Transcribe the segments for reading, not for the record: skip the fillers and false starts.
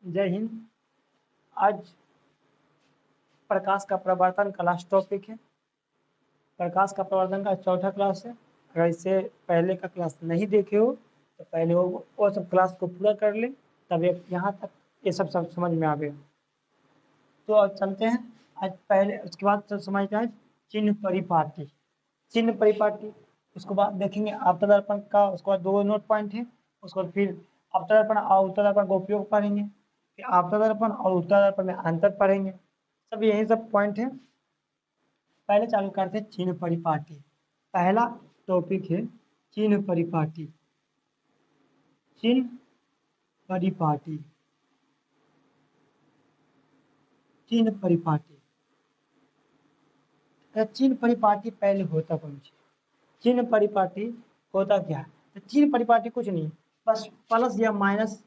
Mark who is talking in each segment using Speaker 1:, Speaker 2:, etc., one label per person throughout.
Speaker 1: जय हिंद। आज प्रकाश का प्रवर्तन क्लास टॉपिक है। प्रकाश का प्रवर्तन का चौथा क्लास है। अगर इससे पहले का क्लास नहीं देखे हो तो पहले वो सब क्लास को पूरा कर ले, तब एक यहाँ तक ये सब समझ में आ गया। तो अब चलते हैं। आज पहले उसके बाद सब समझते हैं चिन्ह परिपाटी। चिन्ह परिपाटी उसके बाद देखेंगे आपतन दर्पण का। उसके बाद दो नोट पॉइंट है। उसके बाद फिर आपतन दर्पण और उत्तल दर्पण का उपयोग पढ़ेंगे। फिर आपतन दर्पण और उत्तल दर्पण में अंतर पढ़ेंगे। सब यही सब पॉइंट है। पहले चालू करते हैं चिन्ह परिपाटी। पहला टॉपिक है चिन्ह परिपाटी। चिन्ह परिपाटी। चिन्ह परिपाटी। चिन्ह परिपाटी पहले होता कौन सी? चिन्ह परिपाटी होता क्या है? तो चिन्ह परिपाटी कुछ नहीं, बस प्लस या माइनस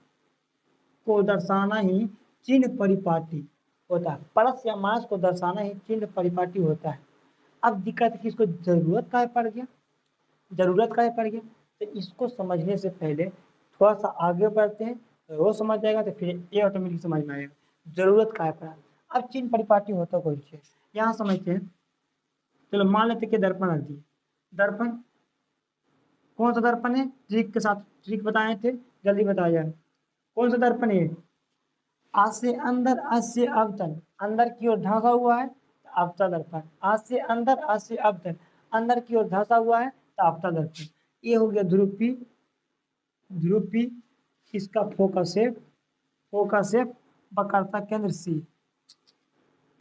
Speaker 1: को दर्शाना ही चिन्ह परिपाटी होता है। प्लस या माइनस को दर्शाना ही चिन्ह परिपाटी होता है। अब दिक्कत है कि इसको जरूरत काहे पड़ गया? जरूरत काहे पड़ गया? तो इसको समझने से पहले थोड़ा सा आगे बढ़ते हैं, तो वो समझ जाएगा तो फिर ये ऑटोमेटिक समझ में आएगा जरूरत काहे पड़ा। अब चिन्ह परिपाटी होता कौन सी है यहाँ समझते हैं। चलो मान लेते कि दर्पण रख दिए। दर्पण कौन सा दर्पण है? ट्रिक के साथ ट्रिक बताए थे, जल्दी बताया जाए। कौन सा दर्पण है? आज से अंदर आज से अवतल, अंदर की ओर धंसा हुआ है तो अवतल दर्पण। आज से अंदर आज से अवतल, अंदर की ओर धंसा हुआ है तो अवतल दर्पण। ये हो गया ध्रुवी। ध्रुवी इसका फोकस है, फोकस है वक्रता केंद्र सी।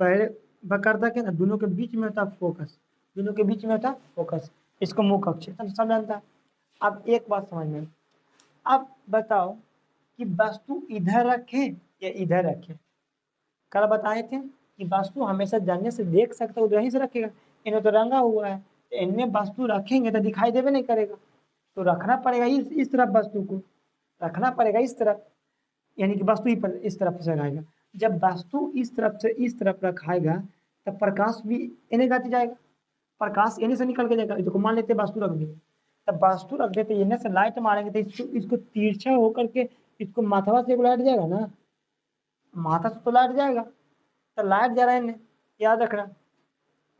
Speaker 1: पहले वक्रता केंद्र दोनों के बीच में होता फोकस, दोनों के बीच में होता फोकस। इसको मुख अक्ष सब जानता है। अब एक बात समझ में, अब बताओ कि वस्तु इधर रखे या इधर रखे। कल बताए थे कि वस्तु हमेशा जानने से देख सकता है, उधर ही से रखेगा। इन्हें तो रंगा हुआ है तो इनमें वस्तु रखेंगे तो दिखाई देवे नहीं करेगा, तो रखना पड़ेगा इस तरफ, वस्तु को रखना पड़ेगा इस तरफ, यानी कि वस्तु ही पर इस तरफ से रखाएगा। जब वस्तु इस तरफ से इस तरफ रखाएगा तब प्रकाश भी इन्हें जाती जाएगा, प्रकाश इन्हें से निकल के जाएगा। देखो मान लेते वस्तु रख दिए, तब वस्तु रख देते इन्हें से लाइट मारेंगे तो इसको तिरछा होकर के इसको माथवा से लाइट जाएगा ना, माथा से तो लाइट जाएगा। तो लाइट जा रहा है इन्हें, याद रखना।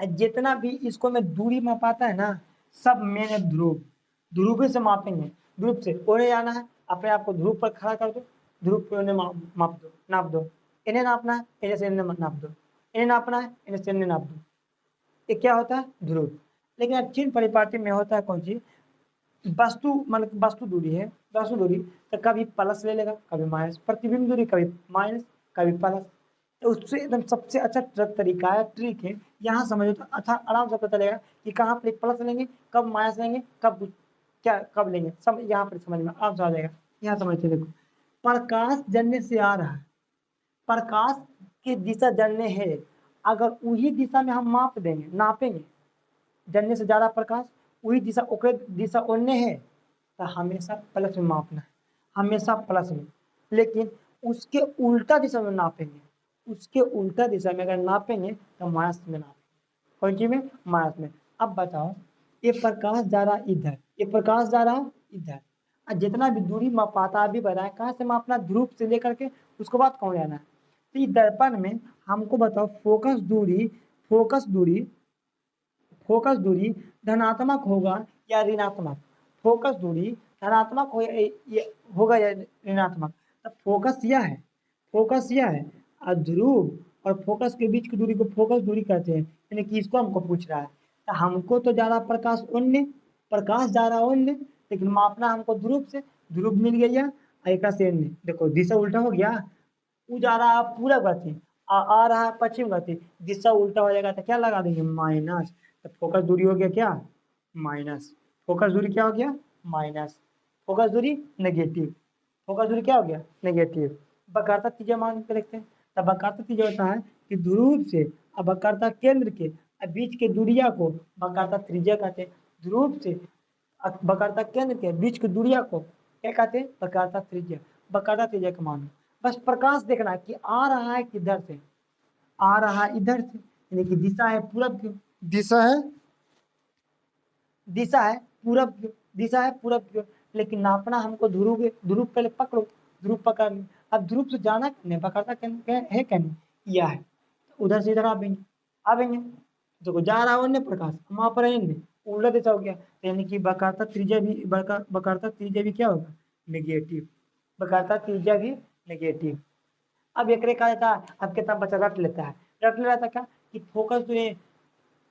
Speaker 1: जितना भी इसको में दूरी मापाता है ना, सब मैंने ध्रुव, ध्रुव से मापेंगे। ध्रुव से ओरे आना है, अपने आप को ध्रुव पर खड़ा कर दो, ध्रुव पे उन्हें माप दो, नाप दो। इन्हें नापना है, इन्हें से इन्हें नाप दो, इन्हें नापना है, इन्हें से इन्हें नाप दो। ये क्या होता है? ध्रुव। लेकिन चिन्ह परिपाटी में होता है कौन सी? वस्तु मतलब वस्तु दूरी है, वस्तु दूरी तो कभी प्लस ले लेगा कभी माइनस, प्रतिबिंब दूरी कभी माइनस कभी प्लस। तो उससे एकदम सबसे अच्छा तरीका है, ट्रिक है। यहाँ समझो तो अच्छा आराम से पता चलेगा कि कहाँ पर प्लस लेंगे, कब माइनस लेंगे, कब क्या कब लेंगे, सब यहाँ पर समझ में आप आ जाएगा। यहाँ समझते देखो, प्रकाश जलने से आ रहा है, प्रकाश की दिशा जलने है, अगर वही दिशा में हम माप देंगे, नापेंगे, जलने से ज्यादा प्रकाश वही दिशा ओके दिशा ओन्ने है तो हमेशा प्लस में मापना है, हमेशा प्लस में। लेकिन उसके उल्टा दिशा में नापेंगे, उसके उल्टा दिशा में अगर नापेंगे तो माइनस में नापेंगे। कौन सी में? माइनस में। अब बताओ ये प्रकाश जा रहा इधर, ये प्रकाश जा रहा इधर, और जितना भी दूरी मापाता अभी बताया कहाँ से मापना? ध्रुव से लेकर के उसके बाद कौन जाना है? तो इस दर्पण में हमको बताओ फोकस दूरी, फोकस दूरी, फोकस दूरी धनात्मक होगा या ऋणात्मक? फोकस दूरी धनात्मक होगा या ऋणात्मक? तो फोकस यह है, फोकस यह है, और ध्रुव और फोकस के बीच की दूरी को फोकस दूरी कहते हैं। यानी कि इसको हमको पूछ रहा है, तो हमको तो जा रहा प्रकाश उन्ने, प्रकाश जा रहा उन्ने, लेकिन मापना हमको ध्रुव से, ध्रुव मिल गया एक से अन्य। देखो दिशा उल्टा हो गया, वो जा रहा है पूरा गति, आ रहा है पश्चिम गति, दिशा उल्टा हो जाएगा तो क्या लगा देंगे? माइनस। तो फोकस दूरी हो गया क्या? माइनस। फोकस दूरी क्या हो गया? माइनस। फोकस दूरी नेगेटिव, फोकस दूरी क्या हो गया? नेगेटिव। वक्रता त्रिज्या मान के देखते हैं। तब वक्रता त्रिज्या होता है कि ध्रुव से अब वक्रता केंद्र के बीच के दूरिया को वक्रता त्रिज्या कहते हैं। ध्रुव से वक्रता केंद्र के बीच की दूरिया को क्या कहते हैं? वक्रता त्रिज्या। वक्रता त्रिज्या का मान बस प्रकाश देखना है कि आ रहा है किधर से, आ रहा है इधर से, यानी कि दिशा है पूरब की, दिशा है, दिशा है पूरब की, दिशा है पूरब की। लेकिन नापना हमको ध्रुव, ध्रुव पहले पकड़ो, ध्रुव पकड़ ली। अब ध्रुव से जाना नहीं, बकायदा है क्या नहीं, यह है, उधर से इधर आवेंगे देखो, जा रहा है प्रकाश, वहां पर आएंगे, उल्टा दिशा हो गया, तो यानी कि बकाता त्रिज्या भी बकाता त्रिज्या भी क्या होगा, नेगेटिव, बकाता त्रिज्या भी नेगेटिव। अब एक कहा जाता है, अब कितना बच्चा रट लेता है, रट ले रहा था क्या कि फोकस दूरी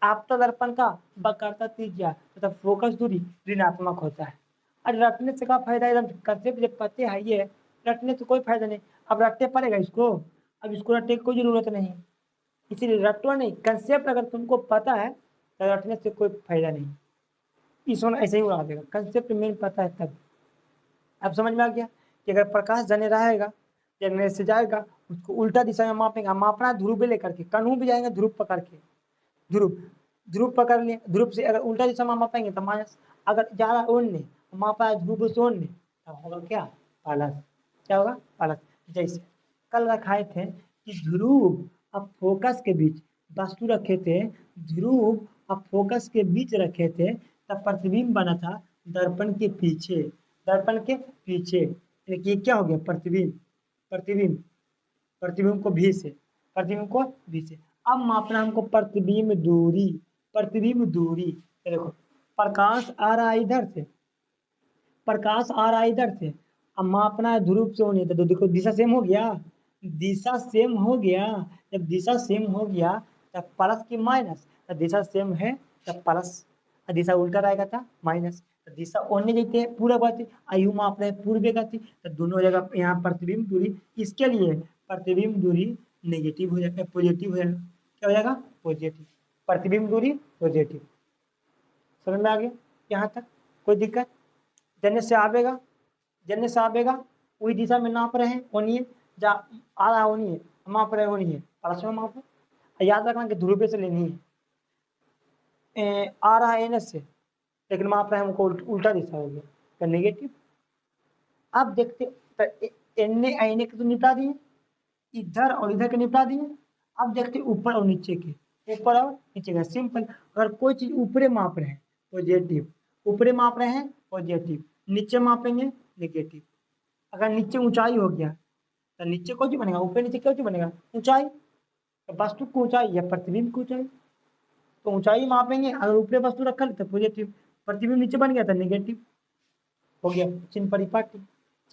Speaker 1: आपतन दर्पण का बकाता त्रिज्या तथा तो फोकस दूरी ऋणात्मक होता है। और रटने से क्या फायदा, एकदम कंसेप्ट जब पते है ये, रटने से कोई फायदा नहीं। अब रटते पड़ेगा इसको, अब इसको रटने की कोई जरूरत नहीं, इसीलिए रटो नहीं, कंसेप्ट अगर तुमको पता है तो रटने से कोई फायदा नहीं, इसमें ऐसे ही उड़ा देगा, कंसेप्ट मेन पता है तब। अब समझ में आ गया कि अगर प्रकाश जने रहेगा, जने से जाएगा, उसको उल्टा दिशा में मापेगा, मापना है ध्रुव लेकर के, कन्हू भी जाएंगे ध्रुव पकड़ के, ध्रुव ध्रुव पकड़ लिए, ध्रुव से अगर उल्टा दिशा में मापेंगे तो माइनस, अगर जा रहा ओढ़ने मापा है ध्रुव से ओढ़ने, तब होगा क्या, प्लस, क्या होगा, प्लस। जैसे कल रखाए थे कि ध्रुव अब फोकस के बीच वस्तु रखे थे, ध्रुव अब फोकस के बीच रखे थे, तब प्रतिबिंब बना था दर्पण के पीछे, दर्पण के पीछे, ये क्या हो गया, प्रतिबिंब, प्रतिबिंब, प्रतिबिंब को भी से, प्रतिबिंब को भी से। अब मापना हमको प्रतिबिंब दूरी, प्रतिबिंब दूरी, ये देखो प्रकाश आ रहा है इधर से, प्रकाश आ रहा है इधर से, अब मापना है ध्रुव से होने, तो देखो दिशा सेम हो गया, दिशा सेम हो गया, जब दिशा सेम हो गया तब प्लस की माइनस, तो दिशा सेम है तब प्लस, दिशा उल्टा रहेगा था माइनस, तो दिशा ओढ़ने देते हैं पूरा गति, आयु माप रहे पूर्व गति, तो दोनों जगह यहाँ प्रतिबिंब दूरी, इसके लिए प्रतिबिंब दूरी नेगेटिव हो जाएगा, पॉजिटिव हो जाएगा, क्या हो जाएगा, पॉजिटिव, प्रतिबिंब दूरी पॉजिटिव। समझ में आ गया यहाँ तक, कोई दिक्कत, जन्य से आवेगा, जन्य से आवेगा वही दिशा में नाप रहे हैं ओनिए, जा आ रहा ओनिए, माप रहे ओनिए, परस्पर मापो, याद रखना कि ध्रुव से लेनी है, आ रहा है एन से, लेकिन माप रहे हैं हमको उल्टा दिशा हो गया, तो नेगेटिव। अब देखते एन आईने के तो निपटा दिए, इधर और इधर के निपटा दिए, अब देखते ऊपर और नीचे के, ऊपर और नीचे का, सिंपल। अगर कोई चीज ऊपरे माप रहे हैं पॉजिटिव, ऊपरे माप रहे हैं पॉजिटिव, नीचे मापेंगे नेगेटिव। अगर नीचे ऊंचाई हो गया तो नीचे कौन चीज बनेगा, ऊपर नीचे क्या चीज बनेगा, ऊंचाई, तो वस्तु की ऊंचाई या प्रतिबिंब की ऊंचाई, तो ऊंचाई मापेंगे, अगर ऊपरे वस्तु रखा तो पॉजिटिव, प्रतिबिंब नीचे बन गया था नेगेटिव, हो गया चिन्ह परिपाटी,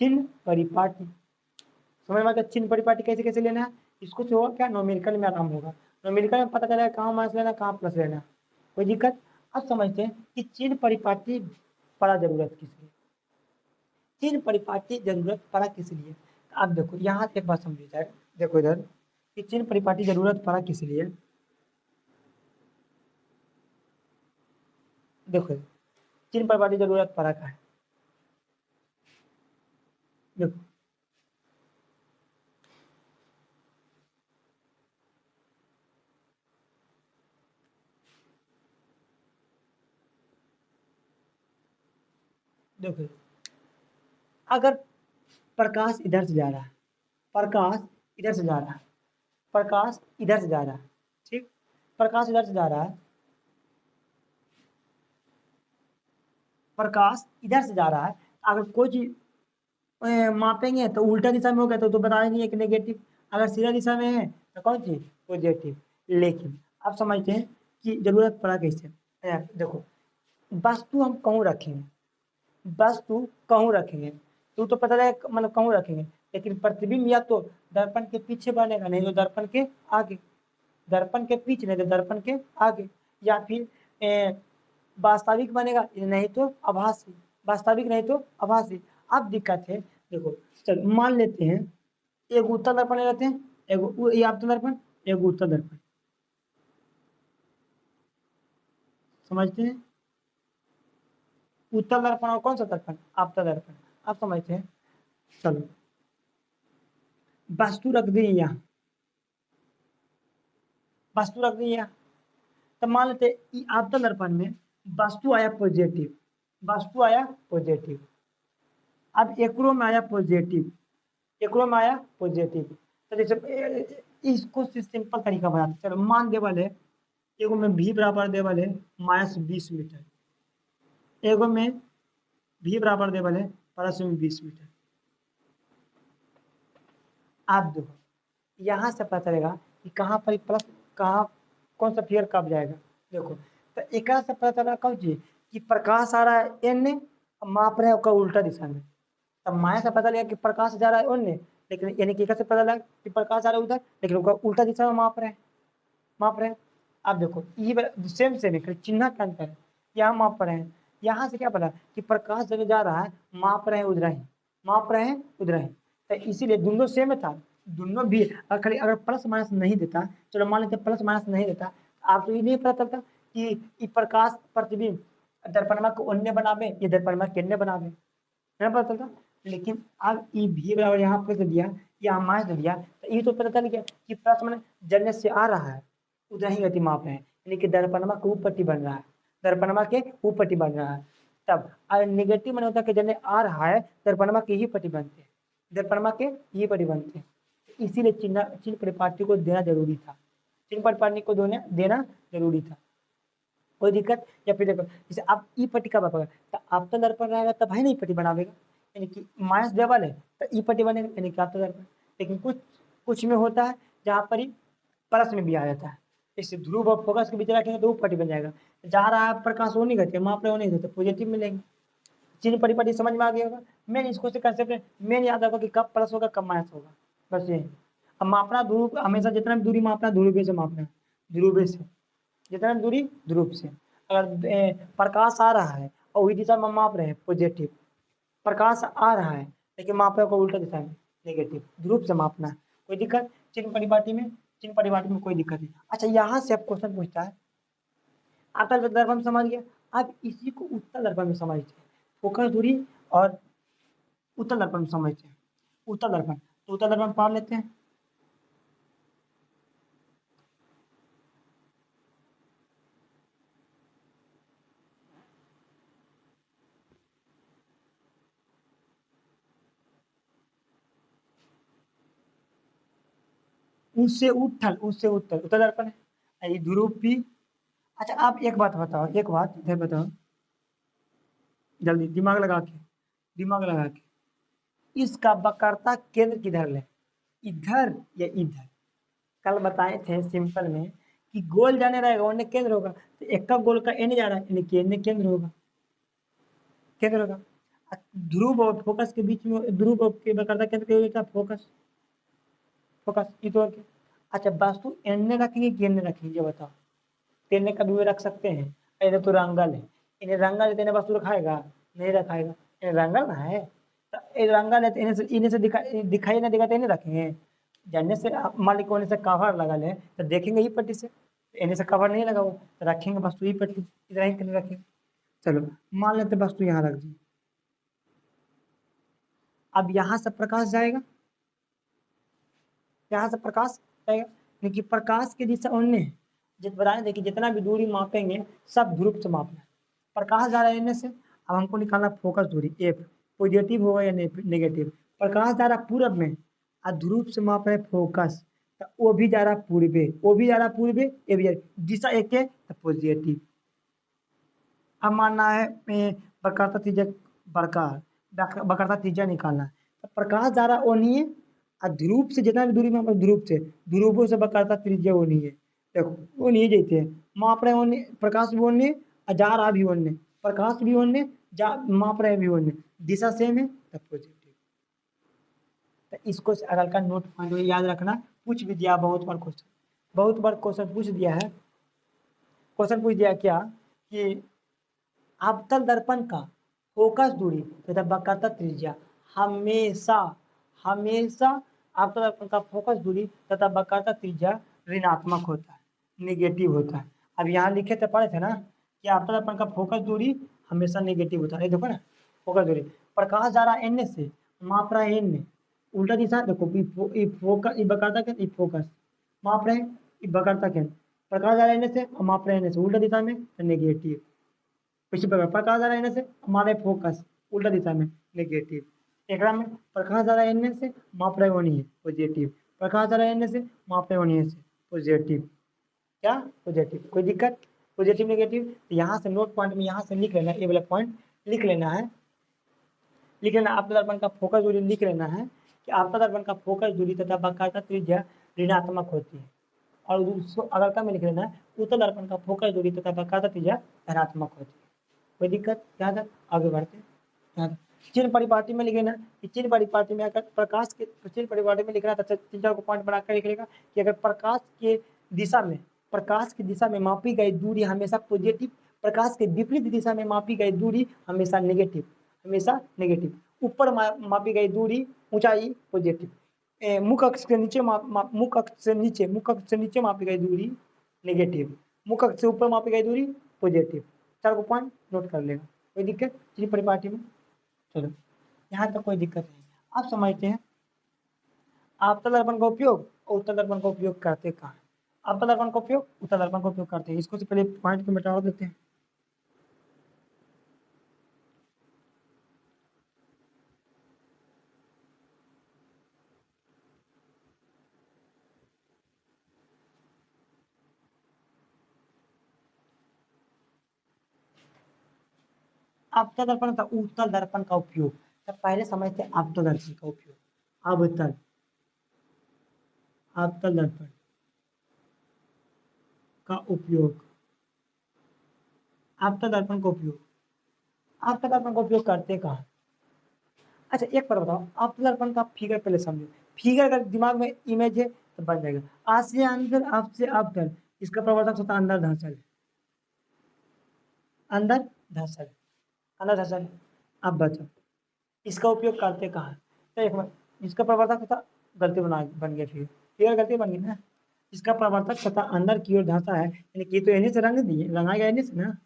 Speaker 1: चिन्ह परिपाटी। समझ में आ गया चिन्ह परिपाटी कैसे कैसे लेना है, इसको जो होगा क्या न्यूमेरिकल में आराम होगा, न्यूमेरिकल में पता चलेगा कहाँ माइनस लेना कहाँ प्लस लेना, कोई दिक्कत। अब समझते हैं कि चिन्ह परिपाटी पड़ा जरूरत किस लिए, चिन्ह परिपाटी जरूरत पड़ा किस लिए। अब देखो यहाँ एक बात समझी जाए, देखो इधर कि चिन्ह परिपाटी जरूरत पड़ा किस लिए, देखो चिन्ह परिपाटी जरूरत पड़ा का है, देखो देखो अगर प्रकाश इधर से जा रहा है, प्रकाश इधर से जा रहा है, प्रकाश इधर से जा रहा है, ठीक, प्रकाश इधर से जा रहा है, प्रकाश इधर से जा रहा है, अगर कोई चीज मापेंगे तो उल्टा दिशा में होगा तो बता देंगे कि नेगेटिव, अगर सीधा दिशा में है तो कौन सी पॉजिटिव। लेकिन अब समझते हैं कि जरूरत पड़ा कैसे, देखो वस्तु हम कहूँ रखेंगे, वस्तु कहूँ रखेंगे तो पता लगे मतलब कहूँ रखेंगे, लेकिन प्रतिबिंब या तो दर्पण के पीछे बनेगा, नहीं तो दर्पण के आगे, दर्पण के पीछे नहीं तो दर्पण के आगे, या फिर वास्तविक बनेगा नहीं तो आभासी, वास्तविक नहीं तो आभासी। अब दिक्कत है, देखो चलो मान लेते हैं एक उत्तल दर्पण ले लेते हैं, एगो ये आपतन दर्पण, एगो उत्तल दर्पण, समझते हैं, उत्तल दर्पण और कौन सा दर्पण, आपतन दर्पण। अब समझते हैं, चलो वस्तु रख दी यहाँ, वस्तु रख दी यहाँ, तो मान लेते आपतन दर्पण में वस्तु आया पॉजिटिव, वस्तु आया पॉजिटिव, अब एकरो में आया पॉजिटिव, एकरो में आया पॉजिटिव, तो जैसे इसको सिंपल तरीका बनाते, चलो मान दे वाले एगो में भी बराबर दे वाले -20 मीटर, एगो में भी बराबर दे वाले +20 मीटर, आप देखो यहाँ से पता चलेगा कि कहाँ पर प्लस, कहाँ कौन सा फिगर कब जाएगा। देखो तो एक से पता चला कब जी कि प्रकाश आ रहा है एन, माप रहे हैं उसका उल्टा दिशा में। तब माया से पता लगा कि प्रकाश जा रहा है ओन, लेकिन यानी कि एक से पता लगा कि प्रकाश आ रहा है उधर, लेकिन उसका उल्टा दिशा में माप रहे हैं। आप देखो ये सेम सेम है, चिन्ह का अंतर है। यहाँ माप रहे हैं, यहाँ से क्या पता कि प्रकाश जब जा रहा है माप रहे हैं उधर ही, माप रहे हैं उधर ही। तो इसीलिए दोनों सेम था, दोनों भी खाली अगर प्लस माइनस नहीं देता, चलो मान लेते प्लस माइनस नहीं देता, आप तो ये नहीं पता चलता कि ये प्रकाश प्रतिबिंब दर्पणमा को अन्य बनावे, ये दर्पणमा के अन्य बनावे, नहीं पता चलता। लेकिन अब ये भी बराबर यहाँ पे दिया, यहाँ माइनस दे दिया, तो ये तो पता चल गया कि प्लस मैंने जलने से आ रहा है उधर ही गति माप है, यानी कि दर्पणमा के ऊपर पट्टी बन रहा है, दर्पणमा के ऊपर पट्टी बन रहा है। तब निगेटिव मैंने होता है कि जलने आ रहा है दर्पणमा के ही पट्टी बनते हैं, दर्पणमा के ही पट्टी बनते हैं। इसीलिए चिन्ह परिपाटी को देना जरूरी था, चिन्ह परिपाटी को देना जरूरी था। कोई दिक्कत? या फिर देखो जैसे आप ई पट्टी का बनेगा तो आप तो दर्पण रहेगा तब है नहीं पट्टी बनावेगा, यानी कि माइनस डबल है तो ई पट्टी बनेगा, यानी कि आप तो दर्पण। लेकिन कुछ कुछ में होता है जहाँ पर ही प्लस में भी आ जाता है, जैसे ध्रुव और फोकस के बीच रखेंगे तो वो पट्टी बन जाएगा। जा रहा है प्रकाश वो नहीं करते, माप रहे वो नहीं करते, पॉजिटिव मिलेंगे। चिन्ह परिपाटी समझ में आ गया होगा। मेन इसको से कंसेप्ट मेन याद रखो कि कब प्लस होगा कब माइनस होगा, बस ये। अब मापना ध्रुव, हमेशा जितना भी दूरी मापना ध्रुव से मापना है, ध्रुव से जितना दूरी ध्रुव से। अगर प्रकाश आ रहा है और वही दिशा में माप रहे हैं पॉजिटिव, प्रकाश आ रहा है लेकिन माप रहे को उल्टा दिशा में नेगेटिव, ध्रुव से मापना है। कोई दिक्कत चिन्ह परिपाटी में? चिन्ह परिपाटी में कोई दिक्कत नहीं। अच्छा यहाँ से अब क्वेश्चन पूछता है, अतल दर्पण में समझ गया, अब इसी को उत्तल दर्पण में समझते हैं, फोकस दूरी और उत्तल दर्पण में समझते हैं। उत्तल दर्पण, तो उत्तल दर्पण पढ़ लेते हैं। उससे उत्तल उत्तल दर्पण है, ये ध्रुव भी। अच्छा आप एक बात बताओ, एक बात इधर बताओ जल्दी, दिमाग लगा के इसका वक्रता केंद्र किधर ले, इधर या इधर? कल बताए थे सिंपल में कि गोल जाने रहेगा उन्हें केंद्र होगा, तो एक का गोल का एन जा रहा है यानी कि एन केंद्र होगा, केंद्र होगा। ध्रुव और फोकस के बीच में, ध्रुव और के वक्रता केंद्र के होता फोकस, फोकस इधर के। अच्छा वास्तु एन रखेंगे कि एन रखेंगे ये बताओ? तेने कभी भी रख सकते हैं, ऐसे तो रंगल है, इन्हें रंगल तेने वस्तु रखाएगा नहीं रखाएगा, इन्हें रंगल ना है तो ये रंगल है, तो इन्हें से दिखाई ना देगा तो इन्हें रखेंगे। जानने से आप मालिक होने से कवर लगा ले तो देखेंगे ही पट्टी से, इन्हें से कवर नहीं लगा वो तो रखेंगे वस्तु ही पट्टी, इधर ही कहीं रखेंगे। चलो मान लेते वस्तु यहाँ रख दी। अब यहाँ से प्रकाश जाएगा, यहाँ से प्रकाश जाएगा, क्योंकि प्रकाश की दिशा अन्य है। जित बताए देखिए जितना भी दूरी मापेंगे सब ध्रुव से मापना है। प्रकाश जा रहा है इनमें से, अब हमको निकालना फोकस दूरी एफ, पॉजिटिव होगा या नेगेटिव। प्रकाश जा रहा पूरब में और ध्रुव से माप रहे फोकस, तो वो भी जा रहा पूर्वे, वो भी जा रहा पूर्वे, ये भी जा रहा, दिशा एक है तो पॉजिटिव। अब मानना है वक्रता त्रिज्या वक्रता त्रिज्या निकालना है, तो प्रकाश जा रहा वो नहीं है और ध्रुव से जितना भी दूरी में ध्रुव से, ध्रुवों से वक्रता त्रिज्या वो नहीं है। देखो वो नहीं जैसे है, माप रहे होने प्रकाश भी होने और जा रहा भी होने, प्रकाश भी होने जा माप रहे भी होने, दिशा सेम है तब पॉजिटिव। तो इसको अगल का नोट पॉइंट याद रखना, पूछ भी दिया बहुत बार क्वेश्चन, बहुत बार क्वेश्चन पूछ दिया है। क्वेश्चन पूछ दिया क्या कि अवतल दर्पण का फोकस दूरी तथा वक्रता त्रिज्या हमेशा हमेशा अवतल दर्पण का फोकस दूरी तथा वक्रता त्रिज्या ऋणात्मक होता है, निगेटिव होता है। अब यहाँ लिखे थे पढ़े थे ना कि अवतल दर्पण का फोकस दूरी हमेशा निगेटिव होता है। देखो ना फोकस दूरी, प्रकाश जा रहा है एन से, माप रहा है एन, उल्टा दिशा देखो फोकस वक्रता के फोकस माप रहे हैं वक्रता के, प्रकाश जा रहा है एन से और माप रहे हैं एन से, उल्टा दिशा में नेगेटिव। इसी प्रकार प्रकाश आ रहा है एन से, हमारे फोकस उल्टा दिशा में नेगेटिव। एक में प्रकाश आ रहा है एन से, माप रहे होनी है पॉजिटिव, प्रकाश आ रहा है एन से, माप रहे होनी है पॉजिटिव। क्या पॉजिटिव? कोई दिक्कत? Positive negative. यहाँ से नोट पॉइंट में यहाँ से लिख लेना, ये वाला पॉइंट लिख लेना है, लिख लेना। आपके दर्पण का फोकस दूरी लिख लेना है कि आपतन दर्पण का फोकस दूरी तथा वक्रता त्रिज्या ऋणात्मक होती है, और उसको अगर कम में लिख लेना है, उत्तल दर्पण का फोकस दूरी तथा वक्रता त्रिज्या धनात्मक होती है। कोई दिक्कत? यहाँ तक आगे बढ़ते हैं। यहाँ तक चिन्ह परिपाटी में लिखे ना, कि चिन्ह परिपाटी में अगर प्रकाश के चिन्ह परिपाटी में लिखना तो 3-4 को पॉइंट बनाकर लिख लेगा कि अगर प्रकाश की दिशा में मापी गई दूरी हमेशा पॉजिटिव, प्रकाश के विपरीत दिशा में मापी गई दूरी हमेशा नेगेटिव, ऊपर मापी गई दूरी ऊंचाई पॉजिटिव, मुख अक्ष से नीचे मुख अक्ष से नीचे मापी गई दूरी नेगेटिव, मुख अक्ष से ऊपर मापी गई दूरी पॉजिटिव। 4 को पॉइंट नोट कर लेगा। कोई दिक्कत चिन्ह परिपाटी में? चलो यहाँ तक कोई दिक्कत नहीं। अब समझते हैं आपतन दर्पण का उपयोग और उत्तल दर्पण का उपयोग करते कहाँ। आपतन दर्पण का उपयोग, उत्तल दर्पण का उपयोग करते हैं। इसको से पहले पॉइंट को मिटा देते हैं। आपतन दर्पण था उत्तल दर्पण का उपयोग। तब पहले समझते हैं आपतन दर्पण का उपयोग। आपतन दर्पण का उपयोग, आपतन दर्पण का उपयोग, आपतन दर्पण का उपयोग करते कहाँ। अच्छा एक बार बताओ, आपतन दर्पण का फिगर पहले समझो। फिगर अगर दिमाग में इमेज है तो बन जाएगा। आज से अंदर, आप से आपतन, इसका प्रवर्तक होता है अंदर धंसल, अंदर धंसल, अंदर धंसल। अब बचो इसका उपयोग करते कहाँ। तो एक बार इसका प्रवर्तक होता, गलती बन गया, फिगर गलती बन गई ना। इसका प्रवर्तक सतह अंदर की ओर धंसा है, यानी कि तो इन्हीं से रंग दिए, रंगाएगा इन्हीं से ना,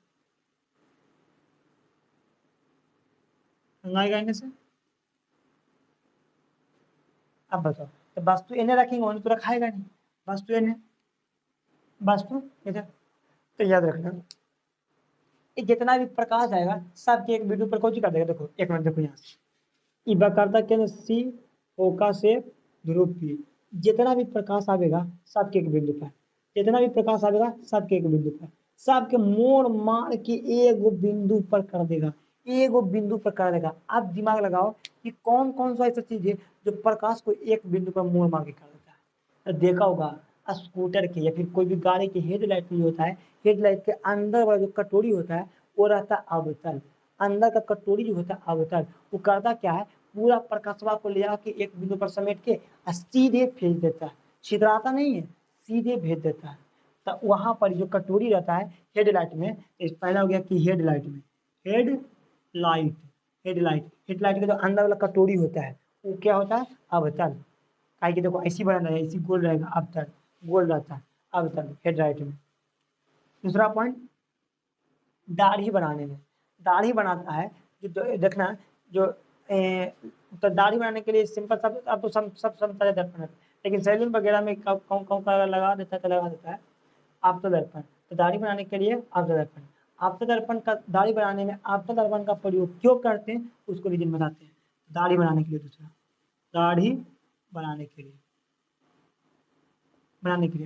Speaker 1: रंगाएगा इन्हीं से। अब बताओ, तो वस्तु इन्हें रखेंगे उन्हें तो रखाएगा नहीं, वस्तु इन्हें, वस्तु इधर। तो याद रखना ये जितना भी प्रकाश आएगा सबके एक बिंदु पर कौन सी कर देगा। देखो एक मिनट, देखो यहाँ से ई वक्रता केंद्र सी, फोका से ध्रुव पी, जितना भी प्रकाश आवेगा सबके एक बिंदु पर, जितना भी प्रकाश आवेगा सबके एक बिंदु पर, सबके मोड़ मार के एक बिंदु पर कर देगा, एक बिंदु पर कर देगा। आप दिमाग लगाओ कि कौन कौन सा ऐसा चीज है जो प्रकाश को एक बिंदु पर मोड़ मार के कर देता है। तो देखा होगा स्कूटर के या फिर कोई भी गाड़ी के हेडलाइट में होता है, हेडलाइट के अंदर वाला जो कटोरी होता है वो रहता है अवतल, अंदर का कटोरी जो होता है अवतल, वो करता क्या है, पूरा प्रकाशवा को ले आके एक बिंदु पर समेट के सीधे भेज देता है, छितराता नहीं है, सीधे भेज देता है। तो वहां पर जो कटोरी रहता है हेडलाइट में, पहला हो गया कि हेडलाइट में, हेडलाइट, हेडलाइट का जो अंदर वाला कटोरी होता है वो क्या होता है, अवतल। काहे कि देखो ऐसी बना रहेगा, ऐसी गोल रहेगा, अवतल गोल रहता है, अवतल हेडलाइट में। दूसरा पॉइंट, दाढ़ी बनाने में, दाढ़ी बनाता है जो देखना, जो तो दाढ़ी बनाने के लिए सिंपल सब, अब तो सब समझता है दर्पण है, लेकिन सैलून वगैरह में कौन का लगा देता है, तो लगा देता है आपतन दर्पण। तो दाढ़ी बनाने के लिए आपतन दर्पण, आपतन दर्पण का, दाढ़ी बनाने में आपतन दर्पण का प्रयोग क्यों करते हैं उसको रीजन बताते हैं। दाढ़ी बनाने के लिए, दूसरा दाढ़ी बनाने के लिए,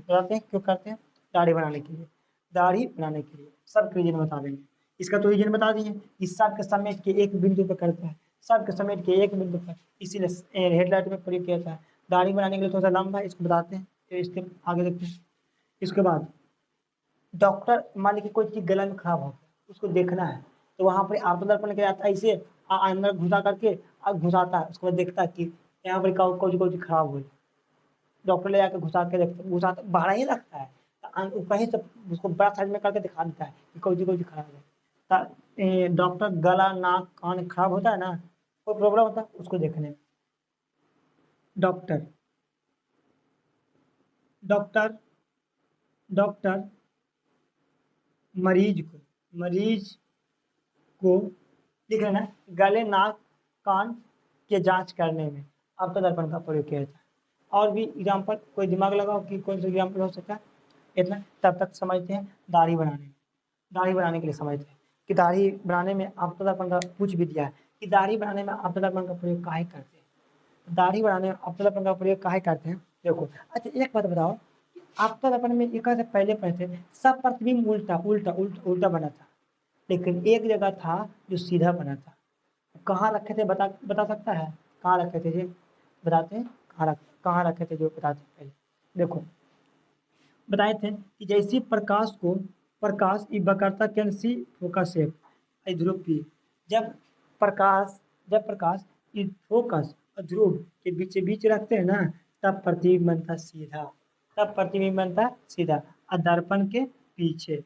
Speaker 1: बताते हैं क्यों करते हैं। दाढ़ी बनाने के लिए, दाढ़ी बनाने के लिए सब रीजन बता देंगे। इसका तो रीजन बता दिए, इस सब के समेट के एक बिंदु पर करता है, सब के समेट के एक बिंदु पर, इसीलिए हेडलाइट में प्रयोग किया जाता है। दाढ़ी बनाने के लिए थोड़ा सा लंबा है, इसको बताते हैं, तो इसके आगे देखते हैं। इसके बाद डॉक्टर मान लीजिए कोई चीज गला में खराब हो उसको देखना है, तो वहां पर आपतन दर्पण क्या जाता है, इसे अंदर घुसा करके घुसाता है, उसके बाद देखता है कि यहाँ पर कौन सी खराब हुई, डॉक्टर ले जाकर घुसा के देखते, घुसा बाहर ही रखता है, तो कहीं से उसको बड़ा साइज में करके दिखा देता है कि कौन सी खराब है। डॉक्टर गला नाक कान खराब होता है ना, कोई प्रॉब्लम होता है उसको देखने में, डॉक्टर डॉक्टर डॉक्टर मरीज को लिख लेना, गले नाक कान के जांच करने में आपतन दर्पण का प्रयोग किया जाता है। और भी एग्जाम्पल कोई दिमाग लगाओ कि कौन सा एग्जाम्पल हो सकता है, इतना तब तक समझते हैं। दाढ़ी बनाने में, दाढ़ी बनाने के लिए समझते हैं कि दाढ़ी बनाने में आपतन दर्पण का पूछ भी दिया है कि दाढ़ी बनाने में आपतन दर्पण का प्रयोग काहे करते हैं, दाढ़ी बनाने में आपतन दर्पण का प्रयोग काहे करते हैं। देखो अच्छा एक बात बताओ, आपतन दर्पण में एक से पहले पढ़ते सब प्रतिबिंब उल्टा उल्टा उल्टा उल्टा बना था, लेकिन एक जगह था जो सीधा बना था, कहाँ रखे थे, बता बता सकता है कहाँ रखे थे जी। बताते हैं कहाँ रखे थे, जो बताते हैं पहले। देखो बताए थे कि जैसे प्रकाश वक्रता केंद्र सी फोकस है ध्रुव पी। जब प्रकाश जब प्रकाश इस फोकस और ध्रुव के बीच रखते हैं ना, तब प्रतिबिंब बनता सीधा। और दर्पण के पीछे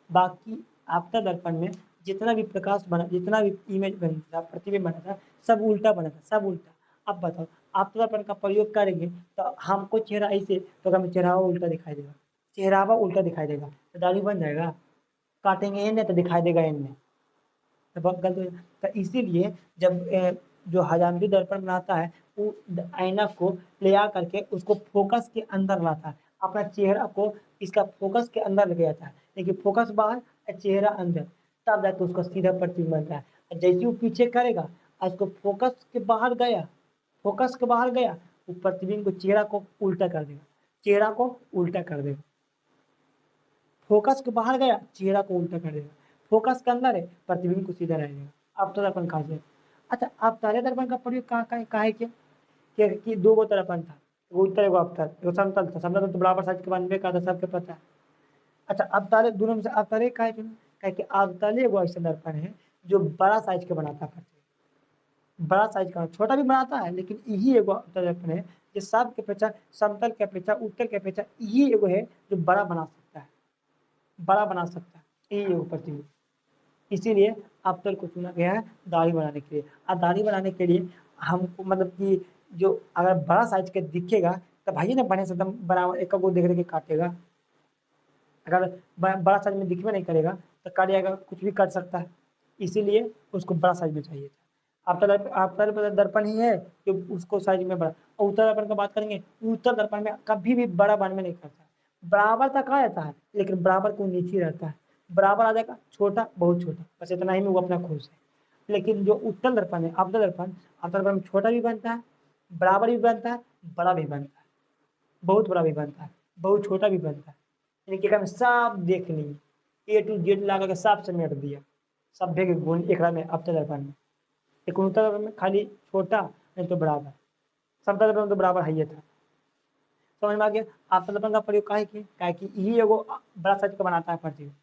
Speaker 1: बाकी आपका दर्पण में जितना भी इमेज बना था, प्रतिबिंब बना था, सब उल्टा बना था, सब उल्टा। अब बताओ, आप दर्पण का प्रयोग करेंगे तो हमको चेहरा ऐसे, तो हमें चेहरा उल्टा दिखाई देगा, तो दाढ़ी बन जाएगा। काटेंगे इनने तो दिखाई देगा इनने, तो बहुत गलत हो जाएगा। तो इसीलिए जब जो हजामती दर्पण बनाता है, वो आईना को ले आ करके उसको फोकस के अंदर लाता है, अपना चेहरा को इसका फोकस के अंदर लेके जाता है, लेकिन फोकस बाहर और चेहरा अंदर, तब जाके उसका सीधा प्रतिबिंब बनता है। और जैसे वो पीछे करेगा और उसको फोकस के बाहर गया, वो प्रतिबिंब को चेहरा को उल्टा कर देगा, फोकस के बाहर गया, चेहरा को उल्टा कर देगा, फोकस के अंदर है, प्रतिबिंब को सीधा रहेगा। अब तो दर्पण कहाँ से? अच्छा, अब तारे दर्पण का प्रयोग कहाँ है कि दो गो दर्पण था, एगो उत्तर एगो अवतल, एगो समतल था, समतल तो बराबर साइज के बनबे का था, सबके पता है। अच्छा, अब तारे दोनों में से अब तारे काहे चुना? काहे कि अवतले एगो ऐसा दर्पण है जो बड़ा साइज के बनाता है, बड़ा साइज का, छोटा भी बनाता है, लेकिन यही एगो दर्पण है जो सब के अपेक्षा, समतल के अपेक्षा, उत्तर के अपेक्षा यही एगो है जो बड़ा बना सकता है, यही एगो प्रतिबिंब। इसीलिए अवतल को चुना गया है दाढ़ी बनाने के लिए। और दाढ़ी बनाने के लिए हमको मतलब कि जो अगर बड़ा साइज के दिखेगा तो भाई ना बने से एकदम बराबर एक को देख के काटेगा। अगर बड़ा साइज में दिखबे नहीं करेगा तो काट जाएगा, कुछ भी काट सकता है। इसीलिए उसको बड़ा साइज में चाहिए था। अवतल दर्पण ही है कि उसको साइज में बड़ा। और उत्तल दर्पण की बात करेंगे, उत्तल दर्पण में कभी भी बड़ा बनने नहीं करता, बराबर तक आ जाता है, लेकिन बराबर को नीचे रहता है, बराबर आ जाएगा, छोटा बहुत छोटा, बस इतना ही में वो अपना खुश है। लेकिन जो उत्तल दर्पण है, अवतल दर्पण में छोटा भी बनता है, बराबर भी बनता है, बड़ा भी बनता है, बहुत बड़ा भी बनता है, बहुत छोटा भी बनता है। यानी कि एकरा में सब देख ली, ए टू जेड ला करके सब समेट दिया, सभ्य के गुण एकरा में अवतल दर्पण में। लेकिन उत्तल दर्पण में खाली छोटा नहीं तो बराबर, समतल दर्पण में तो बराबर है था। समझ में आ गया? अवतल दर्पण का प्रयोग काहे कि यही एगो बड़ा साइज का बनाता है प्रतिबिंब,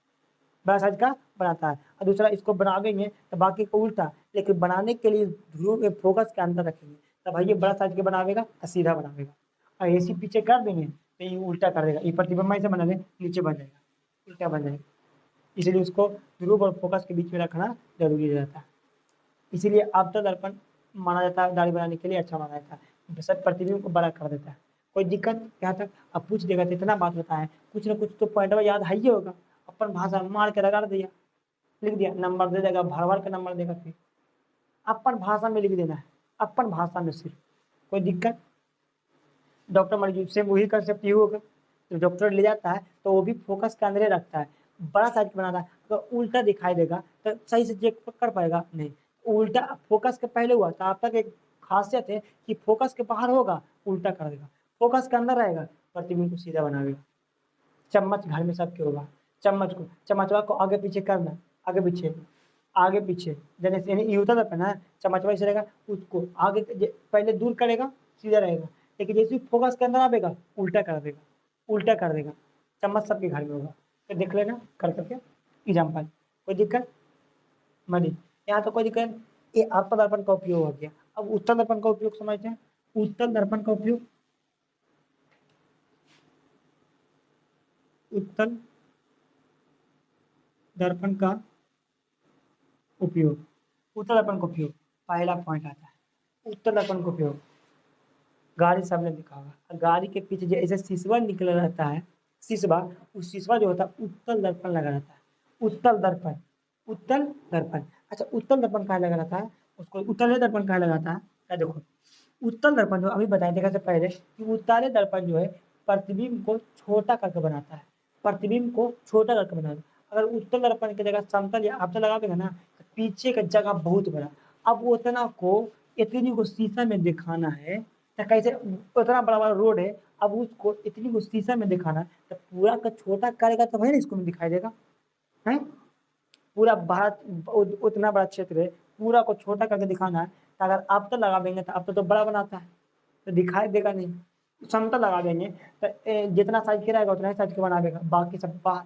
Speaker 1: बड़ा साइज का बनाता है। और दूसरा इसको बनाएंगे तो बाकी को उल्टा, लेकिन बनाने के लिए ध्रुव फोकस के अंदर रखेंगे तब भाई ये बड़ा साइज के बनावेगा और सीधा बनावेगा। और ऐसी पीछे कर देंगे तो ये उल्टा कर देगा, ये प्रतिबिंब ऐसे बना दे नीचे बन जाएगा, उल्टा बन जाएगा। इसीलिए उसको ध्रुव और फोकस के बीच में रखना जरूरी रहता है। इसीलिए अवतल दर्पण माना जाता है दाढ़ी बनाने के लिए अच्छा माना जाता है, सब प्रतिबिंब को बड़ा कर देता है। कोई दिक्कत यहाँ तक? अब पूछ देगा तो इतना बात बताए, कुछ ना कुछ तो पॉइंट याद है ही होगा। अपन भाषा में मार के रगड़ दिया, लिख दिया, नंबर दे देगा, भर भर के नंबर देगा। फिर अपन भाषा में लिख देना है, अपन भाषा में सिर्फ। कोई दिक्कत? डॉक्टर मरीज से वही कंसेप्ट ही होगा, तो डॉक्टर ले जाता है तो वो भी फोकस के अंदर रखता है, बड़ा साइज बनाता है तो उल्टा दिखाई देगा, तो सही से चेक कर पाएगा नहीं। उल्टा फोकस के पहले हुआ तो आप तक एक खासियत है कि फोकस के बाहर होगा उल्टा कर देगा, फोकस के अंदर रहेगा प्रतिबिंब को सीधा बनाएगा। चम्मच घर में सबके होगा, चम्मचवा को आगे पीछे करना, आगे पीछे जैसे ये होता था ना, चम्मचवा ऐसे रहेगा, उसको आगे पहले दूर करेगा, सीधा रहेगा, लेकिन जैसे फोकस के अंदर आवेगा उल्टा कर देगा। चम्मच सबके घर में होगा, तो देख लेना कर करके एग्जाम्पल। कोई दिक्कत? मनी यहाँ तो कोई दिक्कत नहीं। ये अल्प दर्पण का उपयोग हो गया। अब उत्तल दर्पण का उपयोग समझते हैं। उत्तल दर्पण का उपयोग, उत्तल दर्पण का उपयोग, उत्तल दर्पण का उपयोग, पहला पॉइंट आता है उत्तल दर्पण का उपयोग। गाड़ी सबने देखा होगा, गाड़ी के पीछे जो ऐसे शीशवा निकला रहता है, शीशवा, उस शीशवा जो होता है उत्तल दर्पण लगा रहता है। उत्तल दर्पण। अच्छा, उत्तल दर्पण कहाँ लगा रहता है? उसको उत्तल दर्पण कहाँ लगाता है? देखो, उत्तल दर्पण जो अभी बताए देखा से पहले कि उत्तल दर्पण जो है प्रतिबिंब को छोटा करके बनाता है, अगर उत्तल दर्पण की जगह समतल या अवतल लगावेगा ना तो पीछे का जगह बहुत बड़ा। अब उतना को इतनी को शीशा में दिखाना है तो कैसे? उतना बड़ा बड़ा रोड है, अब उसको इतनी को शीशा में दिखाना है तो पूरा का छोटा करेगा तो भाई ना इसको में दिखाई देगा है। पूरा भारत उतना बड़ा क्षेत्र है, पूरा को छोटा करके दिखाना है तो अगर अवतल लगा देंगे तो अवतल तो बड़ा बनाता है तो दिखाई देगा नहीं। समतल लगा देंगे तो जितना साइज के रहेगा उतना ही साइज के बना देगा, बाकी सब बाहर।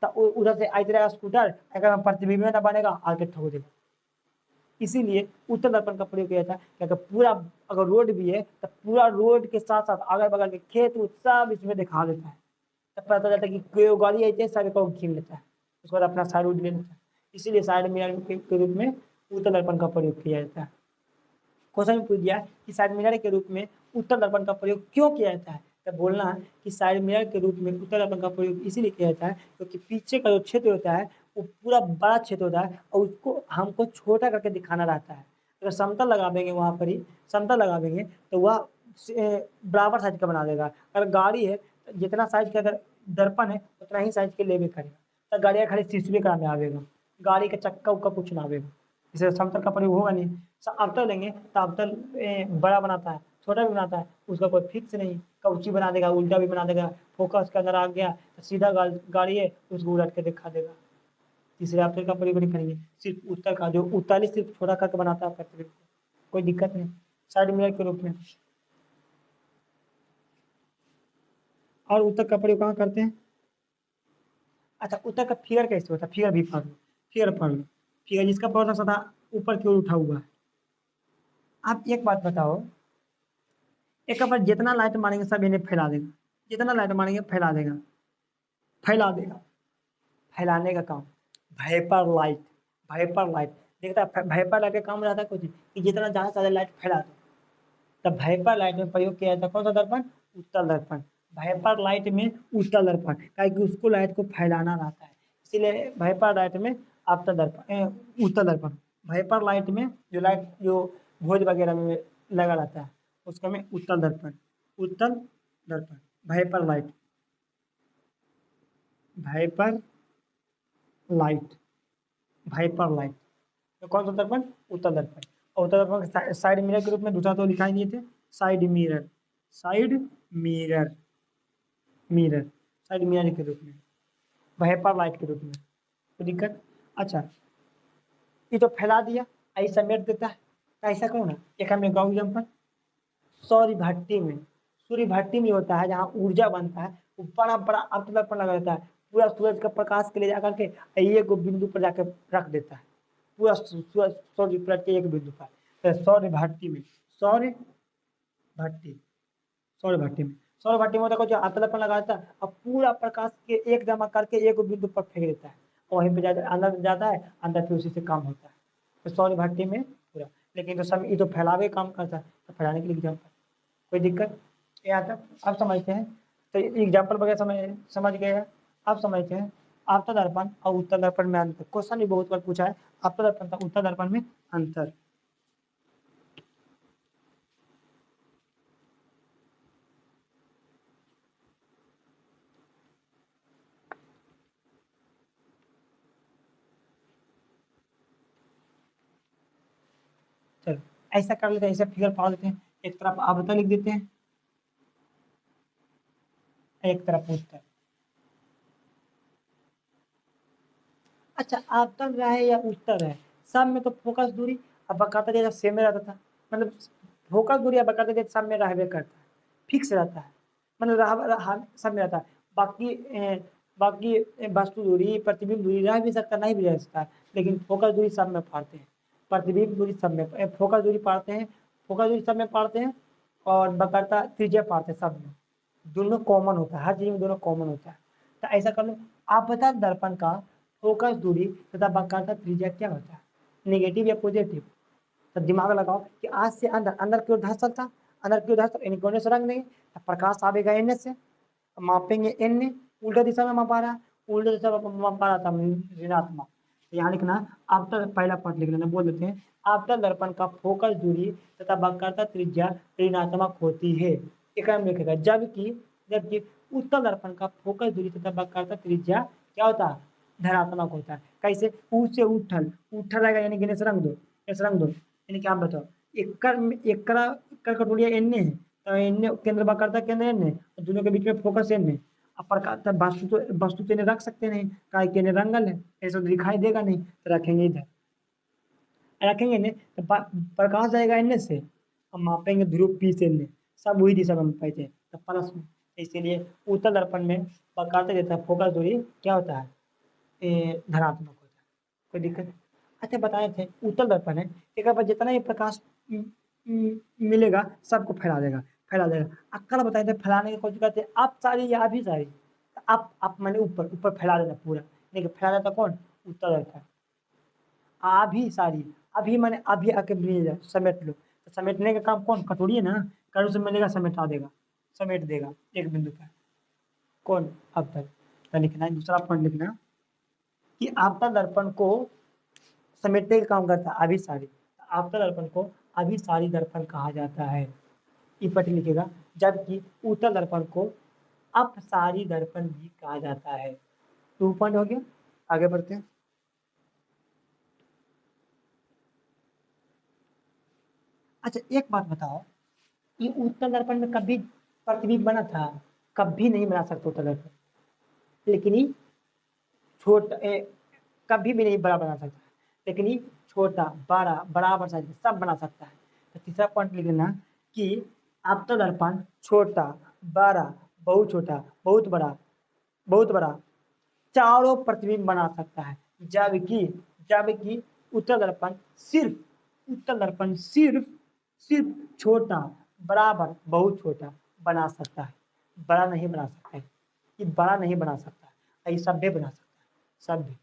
Speaker 1: तो उधर से आते रहेगा स्कूटर, अगर प्रतिबिंब में ना बनेगा आगे ठोक देगा। इसीलिए उत्तल दर्पण का प्रयोग किया जाता है कि अगर पूरा अगर रोड भी है तो पूरा रोड के साथ साथ अगल बगल के खेत उत सब इसमें दिखा देता है, तब पता चलता है कि कोई गाड़ी आई है, सारे को खींच लेता है, उसके बाद अपना साइड उड़ ले लेता है। इसीलिए साइड मिरर के रूप में उत्तल दर्पण का प्रयोग किया जाता है। क्वेश्चन में पूछ दिया कि साइड मिरर के रूप में उत्तल दर्पण का प्रयोग क्यों किया जाता है, तो बोलना है कि साइड मिरर के रूप में उत्तल दर्पण का प्रयोग इसीलिए किया जाता है क्योंकि पीछे का जो क्षेत्र होता है वो पूरा बड़ा क्षेत्र होता है और उसको हमको छोटा करके दिखाना रहता है। अगर समतल लगा देंगे वहाँ पर ही समतल लगा देंगे तो वह बराबर साइज का बना देगा। अगर गाड़ी है तो जितना साइज का अगर दर्पण है उतना ही साइज के लेवे करेगा, तो गाड़ियाँ खाली शीशे का में आवेगा, गाड़ी का चक्का उक्का कुछ ना आवेगा। इसे समतल का प्रयोग होगा नहीं। अवतल लेंगे तो अवतल बड़ा बनाता है, छोटा भी बनाता है, उसका कोई फिक्स नहीं, कौची बना देगा, उल्टा भी बना देगा, फोकस के अंदर आ गया तो सीधा गाड़ी है उसको उलट के दिखा देगा। तीसरे अवतल का प्रयोग नहीं करेंगे, सिर्फ उत्तर का जो उत्तल सिर्फ छोटा करके बनाता है प्रतिबिंब को, कोई दिक्कत नहीं। साइड मिरर के रूप में। और उत्तर का प्रयोग कहाँ करते हैं? अच्छा, उत्तर का फिगर कैसे होता है, फिगर भी पढ़ लो, फिगर पढ़ लो, फिगर जिसका पौधा सदा ऊपर की ओर उठा हुआ है। आप एक बात बताओ, एक पर जितना लाइट मारेंगे सब इन्हें फैला देगा, जितना लाइट मारेंगे फैला देगा, फैला देगा, फैलाने का काम भाइपर लाइट, भाइपर लाइट देखता है। भाइपर लाइट का काम रहता है कुछ कि जितना ज़्यादा से ज़्यादा लाइट फैला दो। तब भाइपर लाइट में प्रयोग किया जाता है कौन सा दर्पण? उत्तल दर्पण। भाइपर लाइट में उत्तल दर्पण, कि उसको लाइट को फैलाना रहता है, इसीलिए भाइपर लाइट में अवतल दर्पण उत्तल दर्पण। भाइपर लाइट में जो लाइट जो भोज वगैरह में लगा रहता है उसका में उत्तल दर्पण, उत्तल दर्पण, भाइपर लाइट, भाइपर लाइट, भाइपर लाइट। तो कौन सा दर्पण? उत्तल दर्पण। और उत्तल दर्पण साइड मिरर के रूप में दूसरा तो दिखाई दिए थे, side mirror, side mirror, mirror, side mirror के रूप में, भाइपर लाइट के रूप में, कोई दिक्कत? अच्छा, ये तो फैला दिया, ऐसा समेट देता है, तो ऐसा कौन है? एक हमें गाँव एग्जाम्पल, सौर भट्टी में, सूर्य भट्टी में होता है जहाँ ऊर्जा बनता है, वो बड़ा बड़ा अवतल दर्पण लगा रहता है, पूरा सूरज का प्रकाश के लिए जाकर के एक बिंदु पर जाकर रख देता है, पूरा सूरज सौर पलट के एक बिंदु पर। तो सौर भट्टी में, सौर भट्टी, सौर भट्टी में, सौर भट्टी में होता है जो अवतल दर्पण लगाता है और पूरा प्रकाश के एक जमा करके एक बिंदु पर फेंक देता है, वहीं पे जाकर अंदर जाता है, अंदर फिर उसी से काम होता है। तो सौर भट्टी में पूरा, लेकिन तो सब ये तो फैलावे काम करता है, तो फैलाने के लिए एग्जाम्पल, कोई दिक्कत? यहाँ तक अब समझते हैं। तो एग्जाम्पल वगैरह समझ गए हैं। अब समझते हैं अवतल दर्पण और उत्तल दर्पण में अंतर। क्वेश्चन भी बहुत बार पूछा है, अवतल दर्पण का उत्तल दर्पण में अंतर। चलो ऐसा कर लेते हैं, ऐसा फिगर पढ़ा देते हैं, एक तरफ अवतल लिख देते हैं, एक तरफ उत्तल। अच्छा, अवतल रहे या उत्तल रहे, सब में तो फोकस दूरी अब बकाता जैसा सेम में रहता था, मतलब फोकस दूरी अब बकाता जैसा सब में रहबे करता है, फिक्स रहता है, मतलब सब में रहता है। बाकी बाकी वस्तु दूरी प्रतिबिंब दूरी रह भी सकता नहीं भी रह सकता, लेकिन फोकस दूरी सब में पाते हैं, प्रतिबिंब दूरी सब में, फोकस दूरी पाते हैं, फोकस दूरी सब में पाते हैं, और बकाता त्रिज्या पाते हैं सब में, दोनों कॉमन होता है, हर चीज में दोनों कॉमन होता है। तो ऐसा कर लो, आप बता दर्पण का फोकस दूरी तथा वक्रता त्रिज्या क्या होता है, नेगेटिव या पॉजिटिव? तो दिमाग लगाओ कि आज से अंदर, अंदर की ओर धंसल था, अंदर की ओर धंसल यानी कोने से रंग देंगे तो प्रकाश आवेगा एन से, मापेंगे एन, उल्टा दिशा में मापा रहा है, उल्टा दिशा में मापा रहा था ऋणात्मक। तो यहाँ लिखना, अवतल पहला पार्ट लिख लेना, बोल देते हैं अवतल दर्पण का फोकस दूरी तथा वक्रता त्रिज्या ऋणात्मक होती है, एक लिखेगा। जबकि जबकि उत्तल दर्पण का फोकस दूरी तथा वक्रता त्रिज्या क्या होता है? धनात्मक होता है। कैसे? ऊ से उठल, उठल रहेगा यानी गिने से रंग दो, ऐसे रंग दो, यानी क्या बताओ, एकरा एकड़ कटोरिया एन है, तो एन केंद्र वक्रता केंद्र एन है, दोनों के बीच में फोकस एन है। अब प्रकाश वस्तु तो इन्हें रख सकते नहीं, का के इन्हें रंगल है, ऐसा तो दिखाई देगा नहीं, तो रखेंगे इधर। रखेंगे ने तो प्रकाश जाएगा एन से, हम मापेंगे ध्रुव पी से एन, सब वही दिशा में पाते हैं तो प्लस में। इसीलिए उत्तल दर्पण में बताते देता है फोकस दूरी क्या होता है, धनात्मक होता है, कोई दिक्कत नहीं। अच्छा बताए थे उत्तल दर्पण है, एक बार जितना ही प्रकाश मिलेगा सबको फैला देगा, फैला देगा। अक्कड़ बताए थे फैलाने की कोशिश करते आप सारी या भी सारी, आप मैंने ऊपर ऊपर फैला देना पूरा, लेकिन फैला देता कौन, उत्तल दर्पण। आभी सारी, अभी मैंने अभी आके मिल जाए समेट लो, तो समेटने का काम कौन, कटोरी है ना, कटोरी से मिलेगा समेटा देगा, समेट देगा एक बिंदु पर, कौन, अब तक। तो लिखना है दूसरा पॉइंट लिखना कि आपतन दर्पण को समेटने का काम करता है अभिसारी, आपतन दर्पण को अभिसारी दर्पण कहा जाता है, इपट लिखेगा। जबकि उत्तल दर्पण को अपसारी दर्पण भी कहा जाता है। 2 पॉइंट हो गया, आगे बढ़ते हैं। अच्छा एक बात बताओ, ये उत्तल दर्पण में कभी प्रतिबिंब बना था, कभी नहीं बना सकता उत्तल दर्पण, लेकिन ये छोटा कभी भी नहीं बड़ा बना सकता, लेकिन ये छोटा बड़ा बराबर साइज सब बना सकता है। तो तीसरा पॉइंट लिख लेना कि आपतन दर्पण छोटा बड़ा बहुत छोटा बहुत बड़ा चारों प्रतिबिंब बना सकता है, जबकि जबकि उत्तल दर्पण सिर्फ उत्तल दर्पण सिर्फ सिर्फ छोटा बराबर बहुत छोटा बना सकता है, बड़ा नहीं बना सकता है, ये बड़ा नहीं बना सकता है, ये सभ्य बना सकता है, सभ्य।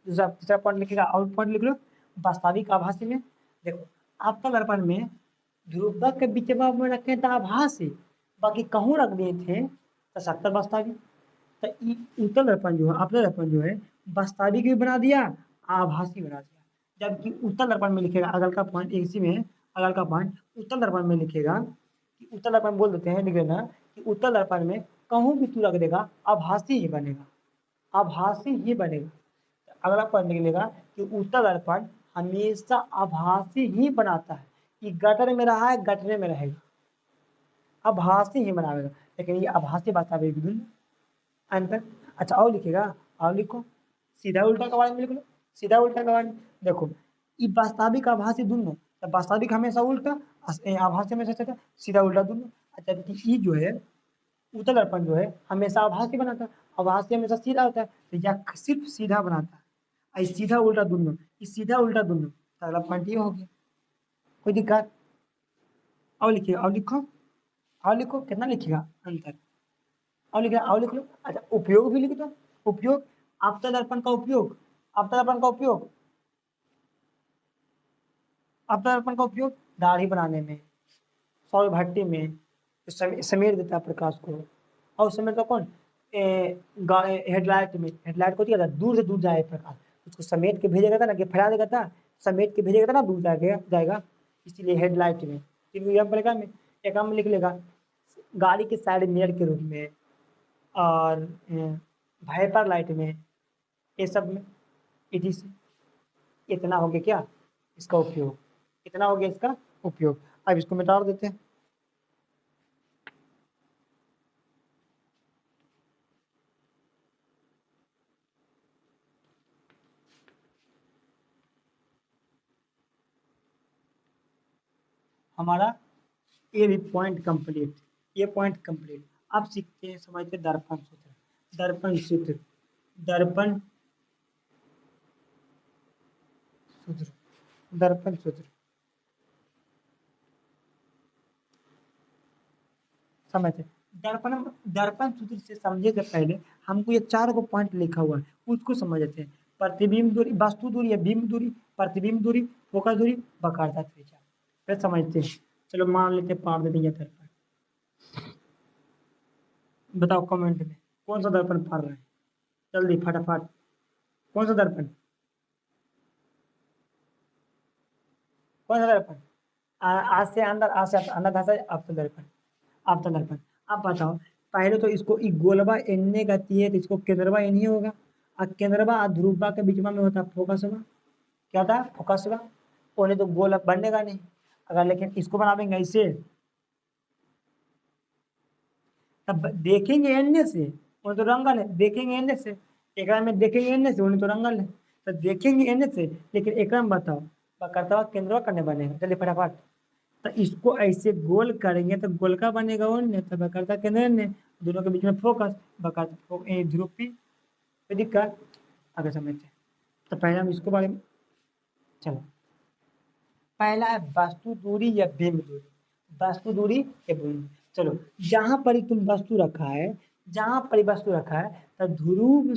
Speaker 1: दूसरा तीसरा पॉइंट लिखेगा, आउट पॉइंट लिख लो। वास्तविक आभासी में देखो, आपका दर्पण में ध्रुव के बीच में रखे तो आभासी, बाकी कहूँ रख दिए थे तो 70 वास्तविक। तो उत्तल दर्पण जो है, आपका दर्पण जो है वास्तविक भी बना दिया, आभासी बना दिया। जबकि उत्तल दर्पण में लिखेगा अगल का पॉइंट, इसी में अगल का पॉइंट उत्तल दर्पण में लिखेगा कि उत्तल दर्पण बोल देते हैं, लिख लेना कि उत्तल दर्पण में कहूँ भी तू रख देगा आभासी ही बनेगा, आभासी ही बनेगा। अगला पॉइंट निकलेगा कि उत्तल दर्पण हमेशा आभासी ही बनाता है, कि गटर में रहा है गटरे में रहेगा, आभासी ही बनाएगा, लेकिन ये आभासी वास्तविक भी अंतर। अच्छा और लिखेगा, और लिखो सीधा उल्टा का बारे में लिख लो, सीधा उल्टा का बारे में देखो, ये वास्तविक आभासी दोनों, तो वास्तविक हमेशा उल्टा, आभासी हमेशा सीधा, सीधा उल्टा दोनों। अच्छा ये जो है उत्तल दर्पण जो है हमेशा आभासी बनाता है, आभासी हमेशा सीधा होता है, तो यह सिर्फ सीधा बनाता है, और सीधा उल्टा दोनों, ये सीधा उल्टा दोनों, तो अगला पॉइंट ये हो गया, कोई दिक्कत। और लिखिए, और लिखो, और लिखो, कितना लिखिएगा अंतर, और लिख, और लिख लो। अच्छा उपयोग भी लिख दो, उपयोग, आपतन दर्पण का उपयोग, आपतन दर्पण का उपयोग, आपतन दर्पण का उपयोग दाढ़ी बनाने में, सौर भट्टी में समेट देता है प्रकाश को, और समेट तो कौन, हेडलाइट में, हेडलाइट को क्या दूर से दूर जाए प्रकाश, उसको समेट के भेजेगा था ना, कि फैला देगा था, समेट के भेजेगा था ना, दूर जाएगा जाएगा, इसीलिए हेडलाइट में। तीन एग्जाम्पल में एक हम लिख लेगा गाड़ी के साइड मिरर के रूप में, और वाइपर लाइट में, ये सब में, इसी से। इतना हो गया क्या इसका उपयोग, इतना हो गया इसका उपयोग। अब इसको मिटा देते हैं। हमारा ये भी पॉइंट कंप्लीट, ये पॉइंट कंप्लीट। अब सीखते हैं, समझते हैं दर्पण सूत्र, दर्पण सूत्र, दर्पण सूत्र, दर्पण सूत्र समझते। दर्पण दर्पण सूत्र से समझे से पहले हमको ये 4 को पॉइंट लिखा हुआ है उसको समझते हैं। प्रतिबिंब दूरी, वास्तु दूरी या बिंब दूरी, प्रतिबिंब दूरी, फोकस दूरी, वक्रता त्रिज्या, फिर समझते हैं। चलो मान लेते हैं पार दे दिया दर्पण, बताओ कमेंट में कौन सा दर्पण पार रहा है, जल्दी फटाफट, कौन सा दर्पण, कौन सा दर्पण, आज से अंदर, आज से अंदर था से अब तो दर्पण, अब तो दर्पण। अब बताओ, पहले तो इसको गोलबा एन्ने कहती है, तो इसको केंद्रबा एन होगा, और केंद्रबा और ध्रुवबा के बीच में होता है फोकसबा, क्या था फोकसबा, उन्हें तो गोल बनेगा नहीं। अगर लेकिन इसको बनावेंगे ऐसे, तब देखेंगे एन्ने से, उन्हें तो रंगल है, देखेंगे एन्ने से, एक में देखेंगे एन्ने से, उन्हें तो रंगल है, तो देखेंगे एने से, लेकिन एकदम बताओ कर्तव्य केंद्र करने बनेगा, चलिए फटाफट। तो इसको ऐसे गोल करेंगे तो गोल का बनेगा वो ने, तो बकरता केंद्र ने, दोनों के बीच में फोकस, बकरता ध्रुव पी, कोई दिक्कत। आगे समझते हैं। तो पहले हम इसको बारे में, चलो पहला है वस्तु दूरी या बिंब दूरी, वस्तु दूरी या बिंब। चलो जहां पर ही तुम वस्तु रखा है, जहां पर ही वस्तु रखा है, तो ध्रुव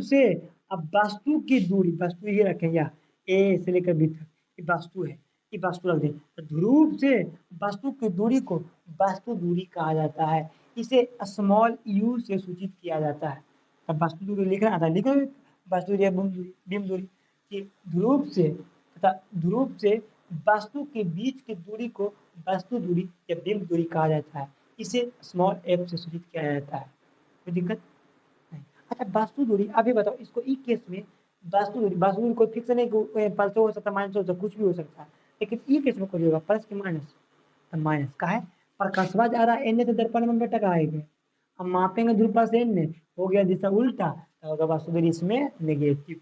Speaker 1: से अब वस्तु की दूरी, वस्तु ये रखें या ए से लेकर बी तक, ये वस्तु है, ये वस्तु रख दें, तो ध्रुव से वस्तु की दूरी को वस्तु दूरी कहा जाता है। इसे स्मॉल यू से सूचित किया जाता है। अब वस्तु दूरी लिखना आता है, लिखो वस्तु दूरी या बिंब दूरी कि ध्रुव से तथा ध्रुव से वस्तु के बीच की दूरी को वस्तु दूरी या बिंब दूरी कहा जाता है। इसे स्मॉल एफ से सूचित किया जाता है। कोई दिक्कत नहीं। अच्छा वस्तु दूरी अभी बताओ, इसको ई केस में वस्तु दूरी कोई फिक्स नहीं, प्लस हो सकता है, माइनस हो सकता है, कुछ भी हो सकता है, लेकिन ई केस में कोई होगा प्लस की माइनस, तो माइनस का है। पर कसवा जा रहा है एन से दर्पण में बेटा का आएगा, हम मापेंगे ध्रुव पर से एन ने, हो गया दिशा उल्टा, तो होगा वस्तु दूरी इसमें नेगेटिव,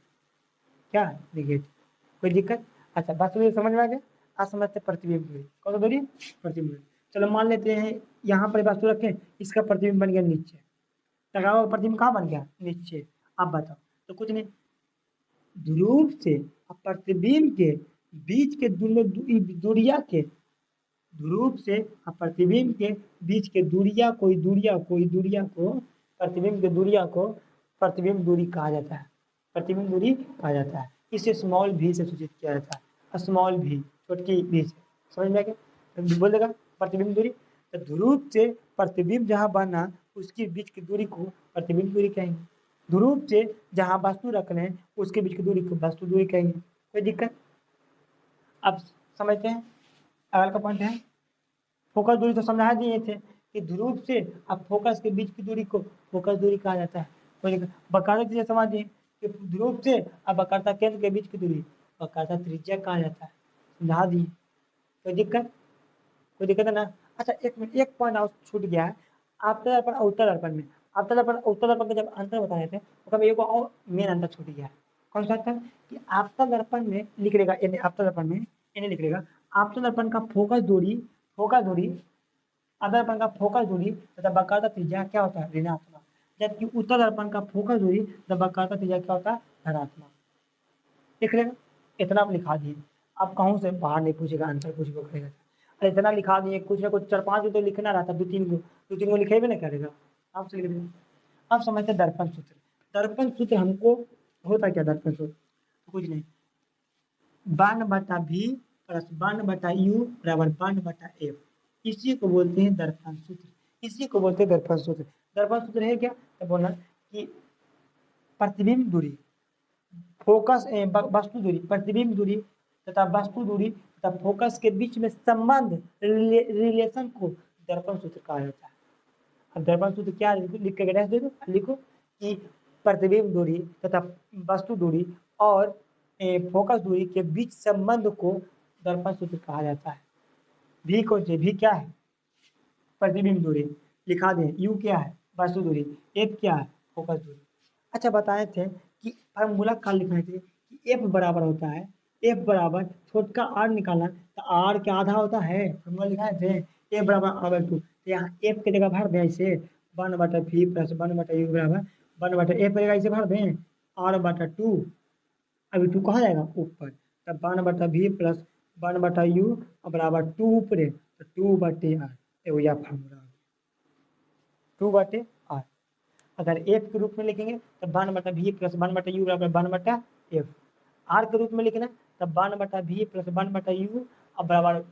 Speaker 1: क्या नेगेटिव, कोई दिक्कत। अच्छा वस्तु दूरी समझ में आ गया। आज समझते हैं प्रतिबिंब दूरी, कौन सा दूरी, प्रतिबिंब दूरी। चलो मान लेते हैं यहाँ पर वस्तु रखें, इसका प्रतिबिंब बन गया नीचे, लगा हुआ प्रतिबिंब कहाँ बन गया, नीचे। अब बताओ, तो कुछ नहीं, ध्रुव से और प्रतिबिंब के बीच के दोनों दूरिया के, ध्रुव से और प्रतिबिंब के बीच के दूरिया को प्रतिबिंब के दूरिया को प्रतिबिंब दूरी कहा जाता है, प्रतिबिंब दूरी कहा जाता है। इसे स्मॉल भी से सूचित किया जाता है, स्मॉल भी, छोटी भी से, समझ में आ गया। बोल देगा प्रतिबिंब दूरी, तो ध्रुव से प्रतिबिंब जहाँ बना उसके बीच की दूरी को प्रतिबिंब दूरी कहेंगे, ध्रुव से जहाँ वस्तु रख रहे हैं उसके बीच की दूरी को वस्तु दूरी कहेंगे। कोई दिक्कत। अब समझते हैं अगला का पॉइंट है, फोकस दूरी तो समझा दिए थे कि ध्रुव से अब फोकस के बीच की दूरी को फोकस दूरी कहा जाता है। कोई वक्रता चीजें समझ दिए कि ध्रुव से अब वक्रता केंद्र के बीच की दूरी वक्रता त्रिज्या कहा जाता है, समझा दिए। कोई दिक्कत, कोई दिक्कत है ना। अच्छा एक मिनट, एक पॉइंट और छूट गया है, आपतन दर्पण और उत्तल दर्पण में, आपतन दर्पण उत्तल दर्पण का जब अंतर बता रहे थे तो कभी एक और मेन अंतर छूट गया है। कौन सा अंतर, कि आपतन दर्पण में लिख लेगा, आपतन दर्पण में इन्हें लिख लेगा, आपतन दर्पण का फोकस दूरी अदर्पण का फोकस दूरी तथा वक्रता त्रिज्या क्या होता है, ऋणात्मक। जबकि उत्तल दर्पण का फोकस दूरी तथा वक्रता त्रिज्या क्या होता है, धनात्मक। लिख लेगा, इतना आप लिखा दिए, अब कहूँ से बाहर नहीं पूछेगा, आंसर कुछ भी करेगा। अरे इतना लिखा दिए, कुछ ना कुछ 4-5 तो लिखना रहता, 2-3 गो लिखे भी नहीं करेगा, आपसे लिख देगा। अब समझते दर्पण सूत्र। दर्पण सूत्र हमको होता क्या, दर्पण सूत्र कुछ नहीं, 1/v प्लस 1/u बराबर 1/f, इसी को बोलते हैं दर्पण सूत्र, इसी को बोलते हैं दर्पण सूत्र। दर्पण सूत्र है क्या, तो बोला कि प्रतिबिंब दूरी, फोकस वस्तु दूरी, प्रतिबिंब दूरी तथा वस्तु दूरी तथा फोकस के बीच में संबंध, रिलेशन को दर्पण सूत्र कहा जाता है। अब दर्पण सूत्र क्या लिख के डैश दे दो, लिखो कि प्रतिबिंब दूरी तथा वस्तु दूरी और फोकस दूरी के बीच संबंध को दर्पण सूत्र कहा जाता है। भी को भी क्या है, प्रतिबिंब दूरी लिखा दें, यू क्या है वस्तु दूरी, एफ क्या है फोकस दूरी। अच्छा बताए थे कि फार्मूला का लिखने थे कि एफ बराबर होता है, एफ बराबर छोटका आर निकालना तो आर क्या आधा होता है, फार्मूला लिखाए थे एफ बराबर r/2, तो यहाँ एफ की जगह भर दें इसे 1/v प्लस 1/u बराबर 1/f रहेगा, इसे भर दें r/2, अभी 2 कहाँ जाएगा ऊपर, तब 1/v प्लस 1/u बराबर 2 ऊपर, तो 2/r, एगो यह फार्मूला 2/r। अगर एफ के रूप में लिखेंगे तो 1/v प्लस 1/u बराबर 1/f, आर के रूप में लिखना तब 1/v प्लस 1/u बराबर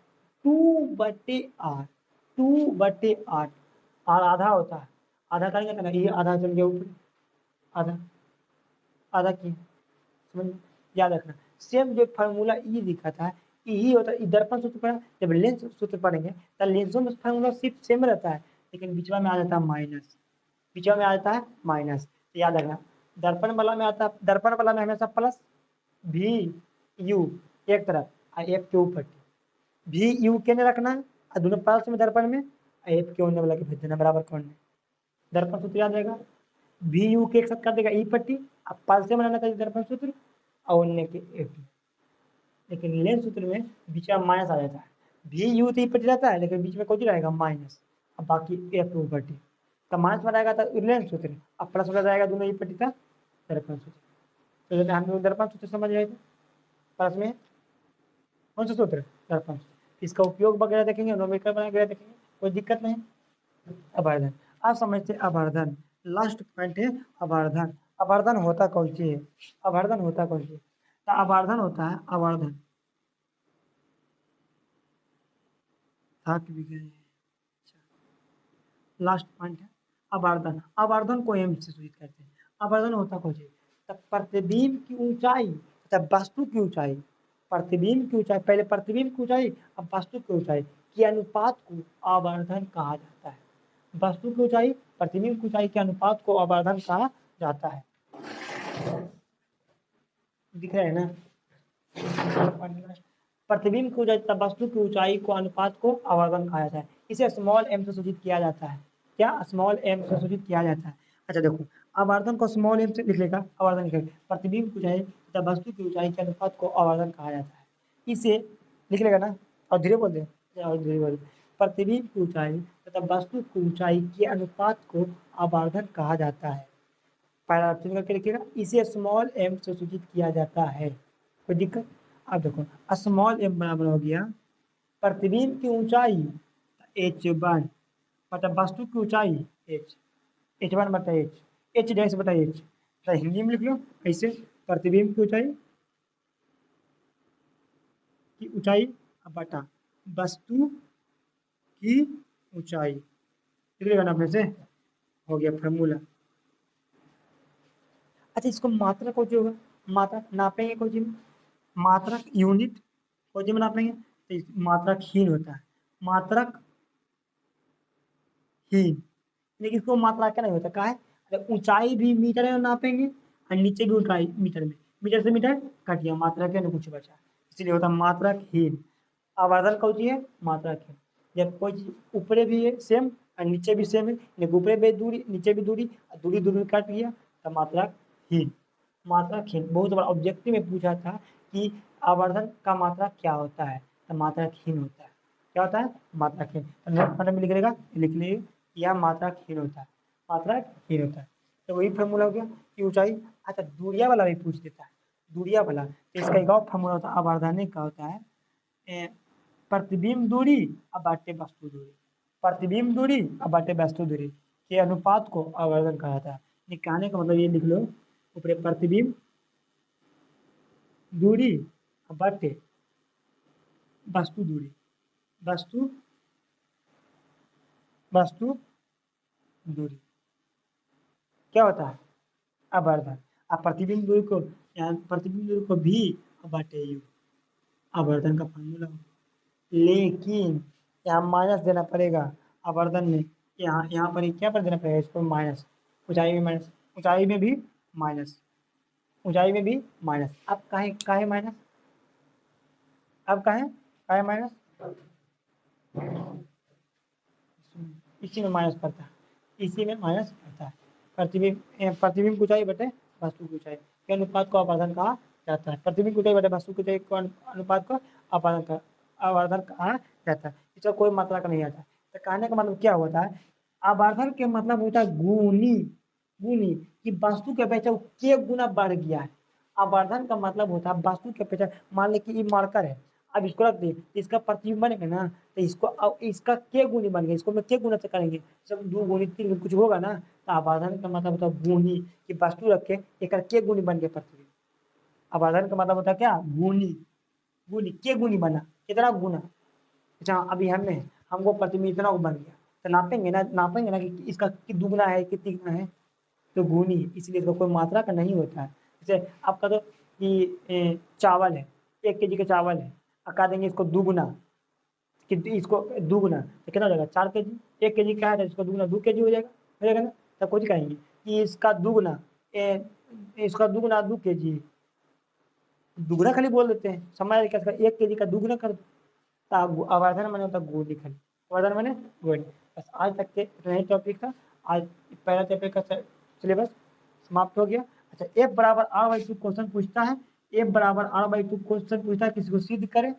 Speaker 1: 2/r, 2/r, आर आधा होता है, आधा करेंगे तो ये आधा चल गया ऊपर, आधा आधा की, समझ याद रखना। सेम जो फार्मूला ई लिखा था यही होता है दर्पण सूत्र पढ़ा, जब लेंस सूत्र पढ़ेंगे तो लेंसों में फार्मूला सिर्फ सेम रहता है, लेकिन बीच में आ जाता है माइनस, बीच में आ जाता है माइनस, तो याद रखना दर्पण वाला में आता है, दर्पण वाला में हमेशा प्लस भी यू एक तरफ और एफ के ऊपर, भी यू के ने रखना और दोनों प्लस में दर्पण में एफ के होने वाला के भेज देना बराबर करने, दर्पण सूत्र याद रहेगा। वी यू के एक साथ कर देगा ई पट्टी, अब पल से बनाना चाहिए दर्पण सूत्र और अन्य के एक, लेकिन लेंस सूत्र में बीच में माइनस आ जाता है। वी यू तो ई पट्टी रहता है लेकिन बीच में कौन रहेगा माइनस, अब बाकी एफ टू पट्टी, तो माइनस बनाएगा तो लेंस सूत्र, अब प्लस हो जाएगा दोनों ई पट्टी का दर्पण सूत्र। तो जैसे हम लोग दर्पण सूत्र समझ गए थे, प्लस में कौन सा सूत्र दर्पण सूत्र, इसका उपयोग वगैरह देखेंगे, नोमेंक्लेचर वगैरह देखेंगे, कोई दिक्कत नहीं। अवर्धन, आप समझते अवर्धन, लास्ट पॉइंट है अवर्धन। अवर्धन होता कौन सी है, अवर्धन होता कौन सी, तो अवर्धन होता है अवर्धन, थक भी गए, लास्ट पॉइंट है अवर्धन। अवर्धन को एम से सूचित करते हैं। अवर्धन होता कौन सी, तब प्रतिबिंब की ऊंचाई तब वस्तु की ऊंचाई, प्रतिबिंब की ऊंचाई, पहले प्रतिबिंब की ऊंचाई अब वस्तु की ऊंचाई के अनुपात को आवर्धन कहा जाता है। वस्तु की ऊंचाई प्रतिबिंब की ऊंचाई के अनुपात को आवर्धन कहा जाता है। दिख रहा है ना, प्रतिबिंब की ऊंचाई तथा वस्तु की ऊंचाई को अनुपात को आवर्धन कहा जाता है। इसे स्मॉल एम से सूचित किया जाता है। क्या स्मॉल एम से सूचित किया जाता है। अच्छा देखो, आवर्धन को स्मॉल एम से लिख लेगा, आवर्धन लिखेगा, प्रतिबिंब की ऊंचाई तथा वस्तु की ऊंचाई के अनुपात को आवर्धन कहा जाता है। इसे लिख लेगा ना, और धीरे बोल दे, और धीरे बोल, प्रतिबिंब की ऊंचाई तथा वस्तु की ऊंचाई के अनुपात को आवर्धन कहा जाता है। पहला ऑप्शन करके लिखिएगा, इसे स्मॉल एम से सूचित किया जाता है। कोई दिक्कत, अब देखो स्मॉल एम बराबर हो गया प्रतिबिंब की ऊंचाई एच वन मतलब वस्तु की ऊंचाई एच, एच वन बटा एच, एच डैश बटा एच, तो हिंदी में लिख लो ऐसे, प्रतिबिंब की ऊंचाई बटा वस्तु की ऊंचाई, लिख लेगा ना अपने से, हो गया फॉर्मूला। अच्छा इसको मात्रक को जो होगा, मात्रक नापेंगे कोई चीज, मात्रक यूनिट कोई चीज में नापेंगे तो मात्रक हीन होता है, मात्रक हीन, लेकिन इसको मात्रा क्या नहीं होता, का है, अरे ऊंचाई भी मीटर में नापेंगे और नीचे भी ऊंचाई मीटर में, मीटर से मीटर कट गया, मात्रा के कुछ बचा, इसलिए होता मात्रक हीन। आवर्धन कौन सी है, मात्रक है। जब कोई चीज ऊपरे भी है सेम और नीचे भी सेम है, लेकिन ऊपरे भी दूरी नीचे भी दूरी और दूरी दूरी काट गया, तो मात्रक हीन। मात्रक हीन बहुत बड़ा ऑब्जेक्टिव में पूछा था कि आवर्धन का मात्रक क्या होता है, तो मात्रक हीन होता है। क्या होता है, मात्रक हीन, तो नोट पढ़ने में लिख लेगा, लिख लीजिए यह मात्रक हीन होता है, मात्रक हीन होता है। तो वही फॉर्मूला हो गया कि ऊंचाई। अच्छा दूरिया वाला भी पूछ देता है, दूरिया वाला, तो इसका एक और फॉर्मूला होता है आवर्धनिक का, होता है प्रतिबिंब दूरी अब बाटे वस्तु दूरी, प्रतिबिंब दूरी अब बाटे वस्तु दूरी के अनुपात को आवर्धन कहा जाता है। निकालने का मतलब ये लिख लो, ऊपर प्रतिबिंब दूरी अब बाटे वस्तु दूरी, वस्तु वस्तु दूरी क्या होता है, आवर्धन। अब प्रतिबिंब दूरी को, यहाँ प्रतिबिंब दूरी को भी अब बाटे यू, आवर्धन का फॉर्मूला। लेकिन यहाँ माइनस देना पड़ेगा आवर्धन में, यहाँ यहाँ पर क्या पर देना पड़ेगा, इसको माइनस, ऊंचाई में माइनस, ऊंचाई में भी माइनस, ऊंचाई में भी माइनस। अब काहे माइनस, अब काहे माइनस, इसी में माइनस पड़ता है, इसी में माइनस पड़ता है। प्रतिबिंब की ऊंचाई बटे वस्तु की ऊंचाई के अनुपात को आवर्धन कहा जाता है। प्रतिबिंब की ऊंचाई बटे वस्तु की ऊंचाई को अनुपात को आवर्धन कहा जाता है। इसका कोई मात्रा का नहीं आता। तो कहने का मतलब क्या होता है, आवर्धन के मतलब होता है गुनी, गुनी कि वस्तु की अपेक्षा के गुना बढ़ गया है। आवर्धन का मतलब होता है वस्तु की अपेक्षा, मान ले कि ये मार्कर है, अब इसको रख दिए, इसका प्रतिबिंब बनेगा ना, तो इसको अब इसका के गुनी बन गया, इसको मैं के गुना से करेंगे, सब दो गुनी तीन गुनी कुछ होगा ना, तो आवर्धन का मतलब होता है गुनी कि वस्तु रखे एक के गुनी बन गया प्रतिबिंब। आवर्धन का मतलब होता है क्या, गुनी, गुनी के गुनी बना, कितना गुना। अच्छा अभी हमको प्रतिबिंब इतना बन गया, तो नापेंगे ना कि इसका कि दुगना है कितनी गुना है, तो गुनी, इसलिए इसका कोई मात्रा का नहीं होता है। जैसे आपका तो कि चावल है, 1 kg का चावल है, कह देंगे इसको दुगुना, कि इसको दुगुना तो कितना हो जाएगा, 4 kg, 1 kg का है तो इसको दुगुना 2 kg हो जाएगा ना, तब कुछ कहेंगे कि इसका दुगुना, इसका दुगुना 2 kg, दुगुना खाली बोल देते हैं, समझ क्या, 1 kg का दुगुना कर दो, तो आवर्धन मैंने होता गोली खाली, आवर्धन मैंने गोली। बस आज तक के इतना ही टॉपिक था। आज पहला चैप्टर का सिलेबस समाप्त हो गया। अच्छा, F बराबर R/2 क्वेश्चन पूछता है, F बराबर R/2 क्वेश्चन पूछता है, किसी को सिद्ध करें,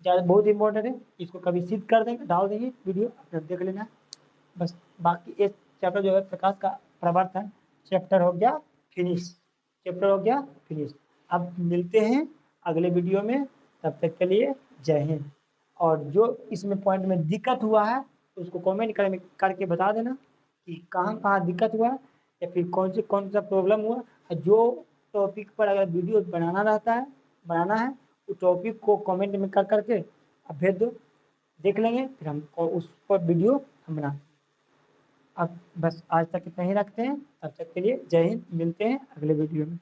Speaker 1: ज़्यादा बहुत इंपॉर्टेंट है, इसको कभी सिद्ध कर देंगे, डाल देंगे वीडियो, अपना देख लेना। बस बाकी एक चैप्टर जो है प्रकाश का प्रवर्तन चैप्टर हो गया फिनिश, चैप्टर हो गया फिनिश। अब मिलते हैं अगले वीडियो में, तब तक के लिए जय हिंद। और जो इसमें पॉइंट में दिक्कत हुआ है उसको कमेंट करके बता देना कि कहाँ कहाँ दिक्कत हुआ है या फिर कौन सा प्रॉब्लम हुआ। जो टॉपिक पर अगर वीडियो बनाना है उस टॉपिक को कमेंट में कर करके अब भेज दो, देख लेंगे, फिर हम उस पर वीडियो हम बना। अब बस आज तक इतना ही रखते हैं, तब तक के लिए जय हिंद, मिलते हैं अगले वीडियो में।